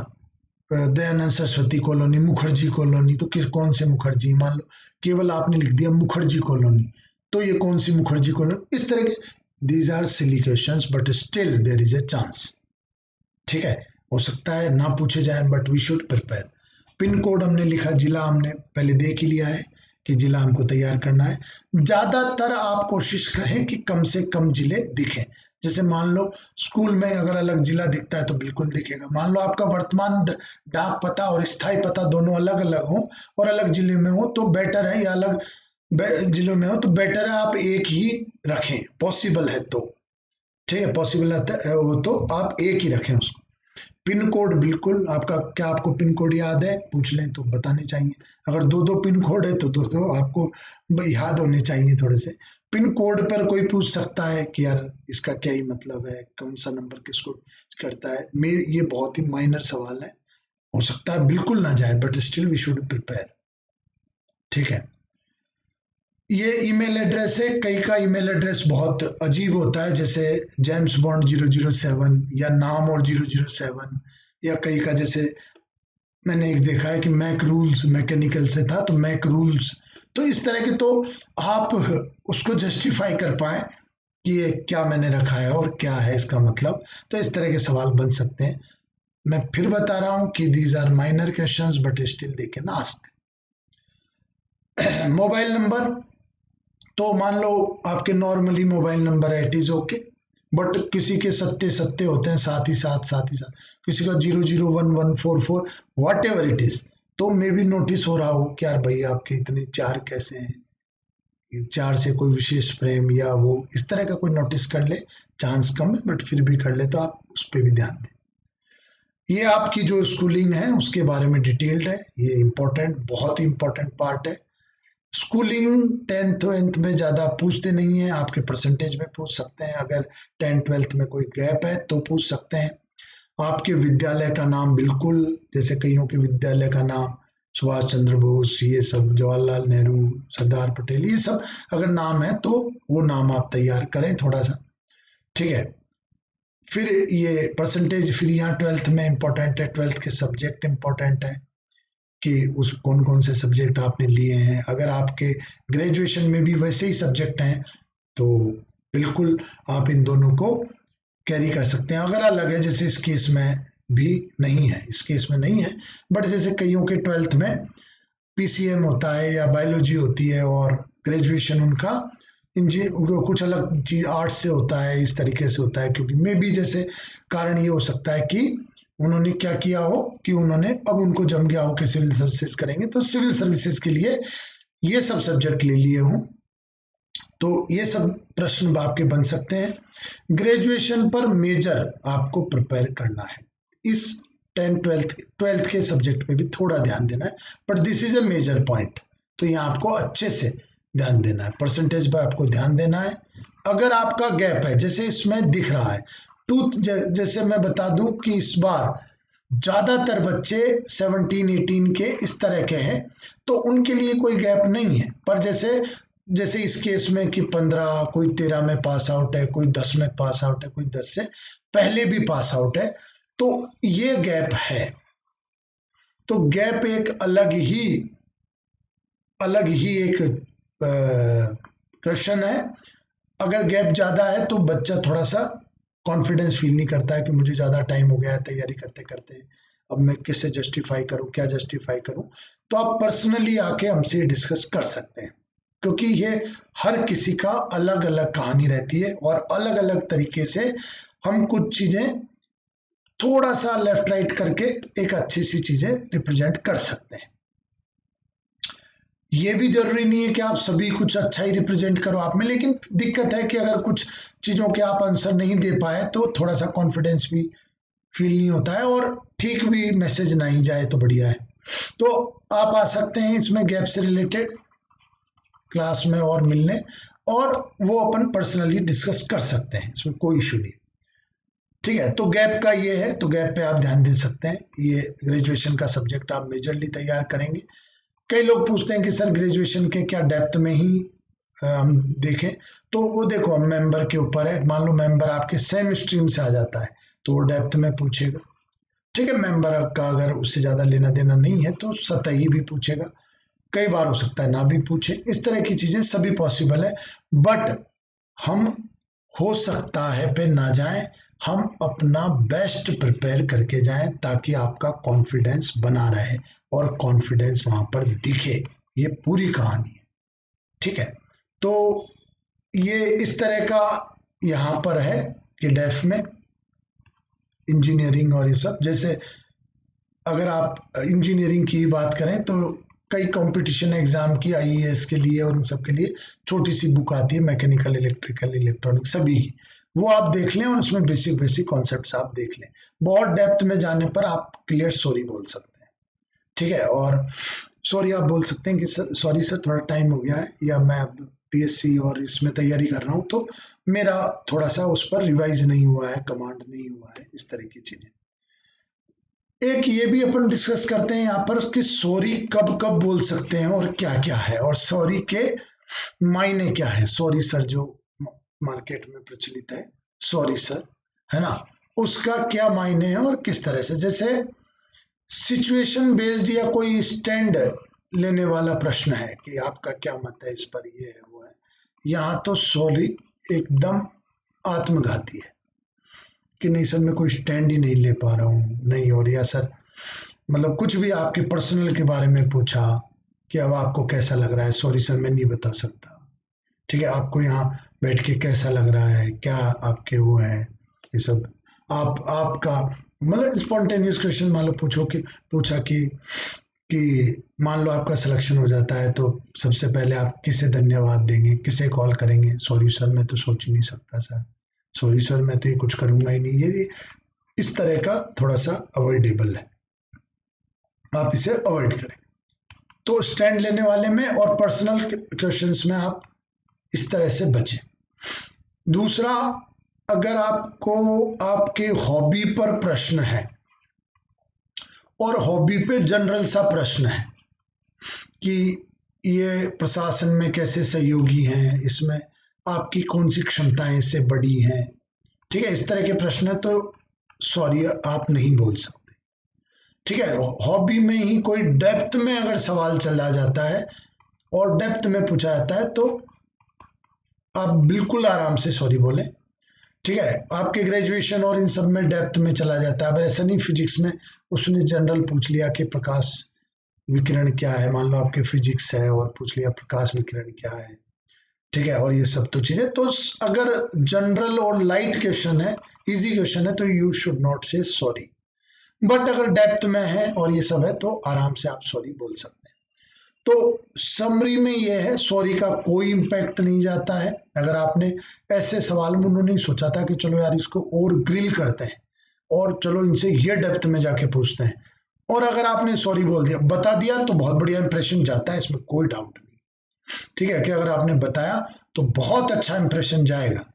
दयानंद सरस्वती कॉलोनी, मुखर्जी कॉलोनी, तो किस कौन से मुखर्जी, मान लो केवल आपने लिख दिया मुखर्जी कॉलोनी, तो ये कौन सी मुखर्जी कॉलोनी, इस तरह के, these are silly questions but still there is a chance. ठीक है, हो सकता है ना पूछे जाए but we should prepare. Pin code हमने लिखा, जिला हमने पहले देख ही लिया है कि जिला हमको तैयार करना है। ज्यादातर आप कोशिश करें कि कम से कम जिले दिखें। जैसे मान लो स्कूल में अगर अलग जिला दिखता है तो बिल्कुल दिखेगा। मान लो आपका वर्तमान डाक पता और स्थायी पता दोनों अलग अलग हो और अलग जिले में हो तो बेटर है, या अलग जिलों में हो तो बेटर है आप एक ही रखें, पॉसिबल है तो। ठीक है, पॉसिबल है वो तो आप एक ही रखें उसको। पिन कोड बिल्कुल आपका, क्या आपको पिन कोड याद है, पूछ लें तो बताने चाहिए। अगर दो दो पिन कोड है तो दो दो आपको याद होने चाहिए थोड़े से। पिन कोड पर कोई पूछ सकता है कि यार इसका क्या ही मतलब है, कौन सा नंबर किसको करता है। ये बहुत ही माइनर सवाल है, हो सकता है बिल्कुल ना जाए but still we should prepare. ठीक है, ये ईमेल एड्रेस है। कई का ईमेल एड्रेस बहुत अजीब होता है, जैसे जेम्स बॉन्ड 007 या नाम और 007, या कई का जैसे मैंने एक देखा है कि मैक रूल्स, मैकेनिकल से था तो मैक रूल्स, तो इस तरह के, तो आप उसको जस्टिफाई कर पाए कि ये क्या मैंने रखा है और क्या है इसका मतलब, तो इस तरह के सवाल बन सकते हैं। मैं फिर बता रहा हूं कि these are minor questions but still they can ask. Mobile number, तो मान लो आपके नॉर्मली मोबाइल नंबर है, इट इज ओके, बट किसी के सत्ते होते हैं, साथ ही साथ किसी का 001144 वॉट एवर इट इज, तो मे भी नोटिस हो रहा हो कि यार भाई आपके इतने 4 कैसे हैं, 4 से कोई विशेष प्रेम या वो, इस तरह का कोई नोटिस कर ले, चांस कम है बट फिर भी कर ले, तो आप उस पर भी ध्यान दें। ये आपकी जो स्कूलिंग है उसके बारे में डिटेल्ड है, ये इंपॉर्टेंट, बहुत ही इंपॉर्टेंट पार्ट है। स्कूलिंग 10th 12th में ज्यादा पूछते नहीं है, आपके परसेंटेज में पूछ सकते हैं, अगर 10th 12th में कोई गैप है तो पूछ सकते हैं। आपके विद्यालय का नाम बिल्कुल, जैसे कईयों के विद्यालय का नाम सुभाष चंद्र बोस, ये सब जवाहरलाल नेहरू, सरदार पटेल, ये सब अगर नाम है तो वो नाम आप तैयार करें थोड़ा सा। ठीक है, फिर ये परसेंटेज, फिर यहाँ 12th में इंपॉर्टेंट है, 12th के सब्जेक्ट इंपॉर्टेंट है कि उस कौन कौन से सब्जेक्ट आपने लिए हैं। अगर आपके ग्रेजुएशन में भी वैसे ही सब्जेक्ट हैं तो बिल्कुल आप इन दोनों को कैरी कर सकते हैं। अगर अलग है, जैसे इस केस में भी नहीं है, इस केस में नहीं है, बट जैसे कईयों के 12th में पीसीएम होता है या बायोलॉजी होती है, और ग्रेजुएशन उनका कुछ अलग चीज आर्ट्स से होता है, इस तरीके से होता है। क्योंकि मे बी जैसे कारण ये हो सकता है कि उन्होंने क्या किया हो कि उन्होंने अब उनको जम गया हो कि सिविल सर्विसेज करेंगे, तो सिविल सर्विसेज के लिए ये सब सब्जेक्ट ले लिए हों। तो ये सब प्रश्न आपके बन सकते हैं। ग्रेजुएशन पर मेजर आपको प्रिपेयर करना है। इस 10th 12th के सब्जेक्ट पे भी थोड़ा ध्यान देना है, but this is a major point. तो यहाँ आपको अच्छे से ध्यान देना है, परसेंटेज पर आपको ध्यान देना है। अगर आपका गैप है, जैसे इसमें दिख रहा है जैसे मैं बता दूं कि इस बार ज्यादातर बच्चे 17-18 के इस तरह के हैं, तो उनके लिए कोई गैप नहीं है। पर जैसे जैसे इस केस में कि 15, कोई 13 में पास आउट है, कोई 10 में पास आउट है, कोई 10 से पहले भी पास आउट है, तो ये गैप है। तो गैप एक अलग ही एक क्वेश्चन है। अगर गैप ज्यादा है तो बच्चा थोड़ा सा कॉन्फिडेंस फील नहीं करता है कि मुझे ज्यादा टाइम हो गया है तैयारी करते करते, अब मैं किससे जस्टिफाई करूं, क्या जस्टिफाई करूं। तो आप पर्सनली आके हमसे डिस्कस कर सकते हैं, क्योंकि ये हर किसी का अलग अलग कहानी रहती है, और अलग अलग तरीके से हम कुछ चीजें थोड़ा सा लेफ्ट राइट करके एक अच्छी सी चीजें रिप्रेजेंट कर सकते हैं। ये भी जरूरी नहीं है कि आप सभी कुछ अच्छा ही रिप्रेजेंट करो आप में, लेकिन दिक्कत है कि अगर कुछ चीजों के आप आंसर नहीं दे पाए तो थोड़ा सा कॉन्फिडेंस भी फील नहीं होता है, और ठीक भी मैसेज ना ही जाए तो बढ़िया है। तो आप आ सकते हैं इसमें गैप से रिलेटेड क्लास में और मिलने, और वो अपन पर्सनली डिस्कस कर सकते हैं, इसमें कोई इशू नहीं। ठीक है, तो गैप का ये है, तो गैप पे आप ध्यान दे सकते हैं। ये ग्रेजुएशन का सब्जेक्ट आप मेजरली तैयार करेंगे। कई लोग पूछते हैं कि सर ग्रेजुएशन के क्या डेप्थ में ही हम देखें, तो वो देखो हम मेंबर के ऊपर है। मान लो मेंबर आपके सेम स्ट्रीम से आ जाता है तो वो डेप्थ में पूछेगा। ठीक है, मेंबर का अगर उससे ज्यादा लेना देना नहीं है तो सतही भी पूछेगा, कई बार हो सकता है ना भी पूछे। इस तरह की चीजें सभी पॉसिबल है, बट हम हो सकता है पे ना जाएं, हम अपना बेस्ट प्रिपेयर करके जाएं ताकि आपका कॉन्फिडेंस बना रहे और कॉन्फिडेंस वहां पर दिखे। ये पूरी कहानी है। ठीक है, तो ये इस तरह का यहां पर है कि डेफ में इंजीनियरिंग और ये सब, जैसे अगर आप इंजीनियरिंग की बात करें तो कई कंपटीशन एग्जाम की आईएएस के लिए और इन सब के लिए छोटी सी बुक आती है, मैकेनिकल, इलेक्ट्रिकल, इलेक्ट्रॉनिक सभी की, वो आप देख लें और उसमें बेसिक बेसिक कॉन्सेप्ट्स आप देख लें। बहुत डेप्थ में जाने पर आप क्लियर सॉरी बोल सकते हैं। ठीक है, और सॉरी आप बोल सकते हैं कि सॉरी सर थोड़ा टाइम हो गया है, या मैं पीएससी और इसमें तैयारी कर रहा हूँ तो मेरा थोड़ा सा उस पर रिवाइज नहीं हुआ है, कमांड नहीं हुआ है, इस तरह की चीजें। एक ये भी अपन डिस्कस करते हैं यहाँ पर कि सॉरी कब कब बोल सकते हैं और क्या क्या है, और सॉरी के मायने क्या है। सॉरी सर जो मार्केट में प्रचलित है, सॉरी सर, है ना, उसका क्या मायने है और किस तरह से। जैसे सिचुएशन बेस्ड या कोई स्टैंड लेने वाला प्रश्न है कि आपका क्या मत है इस पर, ये है वो है, यहाँ तो सॉरी एकदम आत्मघाती है कि नहीं सर मैं कोई स्टैंड ही नहीं ले पा रहा हूँ, नहीं, और या सर मतलब कुछ भी आपके पर्सनल के बारे में पूछा कि अब आपको कैसा लग रहा है, सॉरी सर मैं नहीं बता सकता। ठीक है, आपको यहाँ बैठ के कैसा लग रहा है, क्या आपके वो है, ये सब आपका मतलब स्पॉन्टेनियस क्वेश्चन मान लो पूछा कि मान लो आपका सिलेक्शन हो जाता है तो सबसे पहले आप किसे धन्यवाद देंगे, किसे कॉल करेंगे। सॉरी सर मैं तो सोच ही नहीं सकता सर, सॉरी सर मैं तो ये कुछ करूंगा ही नहीं। ये इस तरह का थोड़ा सा अवॉइडेबल है, आप इसे अवॉइड करें। तो स्टैंड लेने वाले में और पर्सनल क्वेश्चंस में आप इस तरह से बचें। दूसरा, अगर आपको आपके हॉबी पर प्रश्न है और हॉबी पे जनरल सा प्रश्न है कि ये प्रशासन में कैसे सहयोगी हैं, इसमें आपकी कौन सी क्षमताएं इससे बड़ी हैं, ठीक है, इस तरह के प्रश्न है तो सॉरी आप नहीं बोल सकते। ठीक है, हॉबी में ही कोई डेप्थ में अगर सवाल चला जाता है और डेप्थ में पूछा जाता है तो आप बिल्कुल आराम से सॉरी बोलें। ठीक है, आपके ग्रेजुएशन और इन सब में डेप्थ में चला जाता है, अब ऐसा नहीं फिजिक्स में उसने जनरल पूछ लिया कि प्रकाश विकिरण क्या है, मान लो आपके फिजिक्स है और पूछ लिया प्रकाश विकिरण क्या है, ठीक है, और ये सब तो चीजें तो अगर जनरल और लाइट क्वेश्चन है, इजी क्वेश्चन है, तो यू शुड नॉट से सॉरी। बट अगर डेप्थ में है और ये सब है तो आराम से आप सॉरी बोल सकते हैं। तो समरी में ये है, सॉरी का कोई इम्पैक्ट नहीं जाता है। अगर आपने ऐसे सवाल में उन्होंने नहीं सोचा था कि चलो यार इसको और ग्रिल करते हैं और चलो इनसे ये डेप्थ में जाके पूछते हैं, और अगर आपने सॉरी बोल दिया, बता दिया, तो बहुत बढ़िया इंप्रेशन जाता है, इसमें कोई डाउट नहीं। ठीक है कि अगर आपने बताया तो बहुत अच्छा इंप्रेशन जाएगा,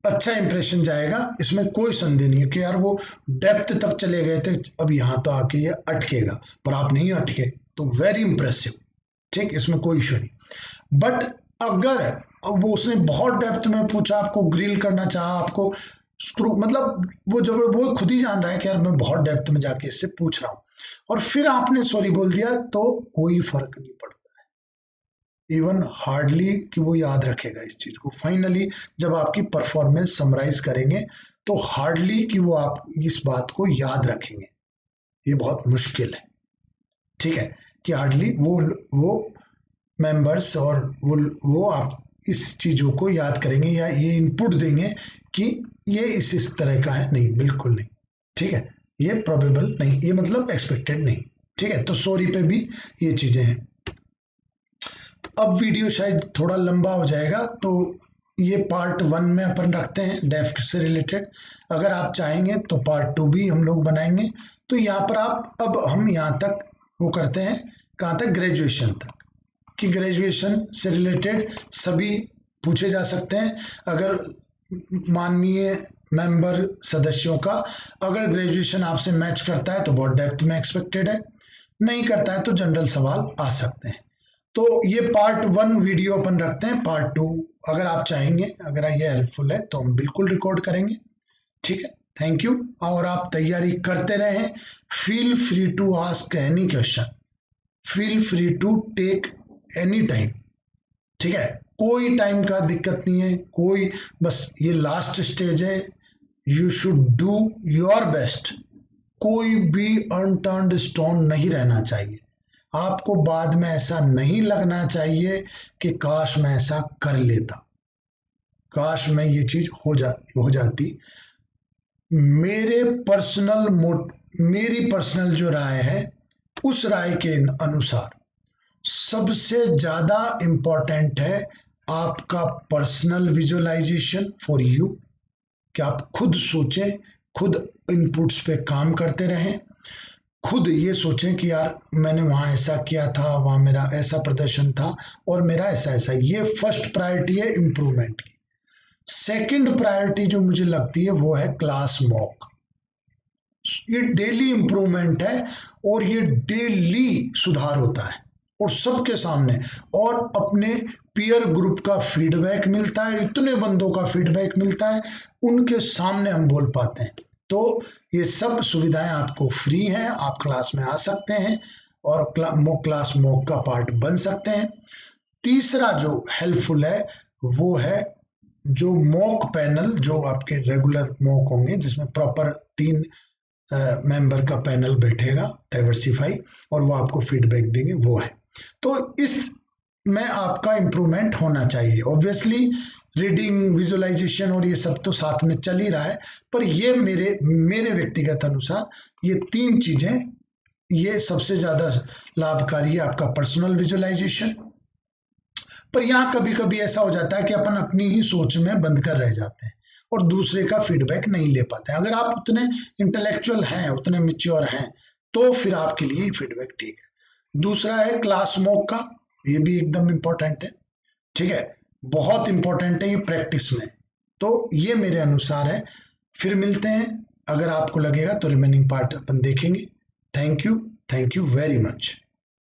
अच्छा इंप्रेशन जाएगा, इसमें कोई संदेह नहीं है कि यार वो डेप्थ तक चले गए थे, अब यहाँ तो आके ये अटकेगा, पर आप नहीं अटके, तो वेरी इंप्रेसिव। ठीक, इसमें कोई इशू नहीं। बट अगर वो उसने बहुत डेप्थ में पूछा, आपको ग्रिल करना चाहा, आपको स्क्रू, मतलब वो जब वो खुद ही जान रहा है कि यार मैं बहुत डेप्थ में जाके इससे पूछ रहा हूँ, और फिर आपने सॉरी बोल दिया, तो कोई फर्क नहीं पड़ता, इवन हार्डली कि वो याद रखेगा इस चीज को। फाइनली जब आपकी परफॉर्मेंस समराइज करेंगे तो हार्डली कि वो आप इस बात को याद रखेंगे, ये बहुत मुश्किल है। ठीक है कि हार्डली वो मेंबर्स और वो आप इस चीजों को याद करेंगे या ये इनपुट देंगे कि ये इस तरह का है, नहीं, बिल्कुल नहीं। ठीक है, ये प्रोबेबल नहीं, ये मतलब एक्सपेक्टेड नहीं। ठीक है, तो सॉरी पे भी ये चीजें हैं। अब वीडियो शायद थोड़ा लंबा हो जाएगा, तो ये पार्ट 1 में अपन रखते हैं डेफ से रिलेटेड। अगर आप चाहेंगे तो पार्ट 2 भी हम लोग बनाएंगे। तो यहाँ पर आप, अब हम यहाँ तक वो करते हैं, कहाँ तक, ग्रेजुएशन तक, कि ग्रेजुएशन से रिलेटेड सभी पूछे जा सकते हैं। अगर माननीय मेंबर सदस्यों का अगर ग्रेजुएशन आपसे मैच करता है तो बहुत डेप्थ में एक्सपेक्टेड है, नहीं करता है तो जनरल सवाल आ सकते हैं। तो ये पार्ट 1 वीडियो अपन रखते हैं, पार्ट 2 अगर आप चाहेंगे, अगर ये हेल्पफुल है तो हम बिल्कुल रिकॉर्ड करेंगे। ठीक है, थैंक यू। और आप तैयारी करते रहें, feel free to ask any question, feel free to take any time. ठीक है, कोई टाइम का दिक्कत नहीं है, कोई, बस ये लास्ट स्टेज है, you should do your best. कोई भी अनटर्न्ड स्टोन नहीं रहना चाहिए, आपको बाद में ऐसा नहीं लगना चाहिए कि काश मैं ऐसा कर लेता, काश मैं ये चीज हो जाती। मेरी पर्सनल जो राय है, उस राय के अनुसार सबसे ज्यादा इंपॉर्टेंट है आपका पर्सनल विजुअलाइजेशन फॉर यू, कि आप खुद सोचें, खुद इनपुट्स पे काम करते रहें, खुद ये सोचें कि यार मैंने वहाँ ऐसा किया था, वहाँ मेरा ऐसा प्रदर्शन था और मेरा ऐसा ऐसा। ये फर्स्ट प्रायोरिटी है इम्प्रूवमेंट की। सेकंड प्रायोरिटी जो मुझे लगती है वो है क्लास मॉक। ये डेली इम्प्रूवमेंट है और ये डेली सुधार होता है और सबके सामने, और अपने पीयर ग्रुप का फीडबैक मिलता है, इतने बंदों का फीडबैक मिलता है, उनके सामने हम बोल पाते हैं। तो ये सब सुविधाएं आपको फ्री हैं, आप क्लास में आ सकते हैं और क्लास मॉक का पार्ट बन सकते हैं। तीसरा जो हेल्पफुल है वो है जो मॉक पैनल, जो आपके रेगुलर मॉक होंगे जिसमें प्रॉपर 3 मेंबर का पैनल बैठेगा डाइवर्सिफाई, और वो आपको फीडबैक देंगे, वो है। तो इस में आपका इम्प्रूवमेंट होना चाहिए। ऑब्वियसली रीडिंग, विजुअलाइजेशन और ये सब तो साथ में चल ही रहा है, पर ये मेरे व्यक्तिगत अनुसार ये 3 चीजें, ये सबसे ज्यादा लाभकारी है आपका पर्सनल विजुअलाइजेशन। पर यहाँ कभी कभी ऐसा हो जाता है कि अपन अपनी ही सोच में बंद कर रह जाते हैं और दूसरे का फीडबैक नहीं ले पाते हैं। अगर आप उतने इंटेलेक्चुअल हैं, उतने मैच्योर हैं, तो फिर आपके लिए फीडबैक ठीक है। दूसरा है क्लास मॉक का, ये भी एकदम इंपॉर्टेंट है। ठीक है, बहुत इंपॉर्टेंट है ये प्रैक्टिस में। तो ये मेरे अनुसार है। फिर मिलते हैं, अगर आपको लगेगा तो रिमेनिंग पार्ट अपन देखेंगे। Thank you very much.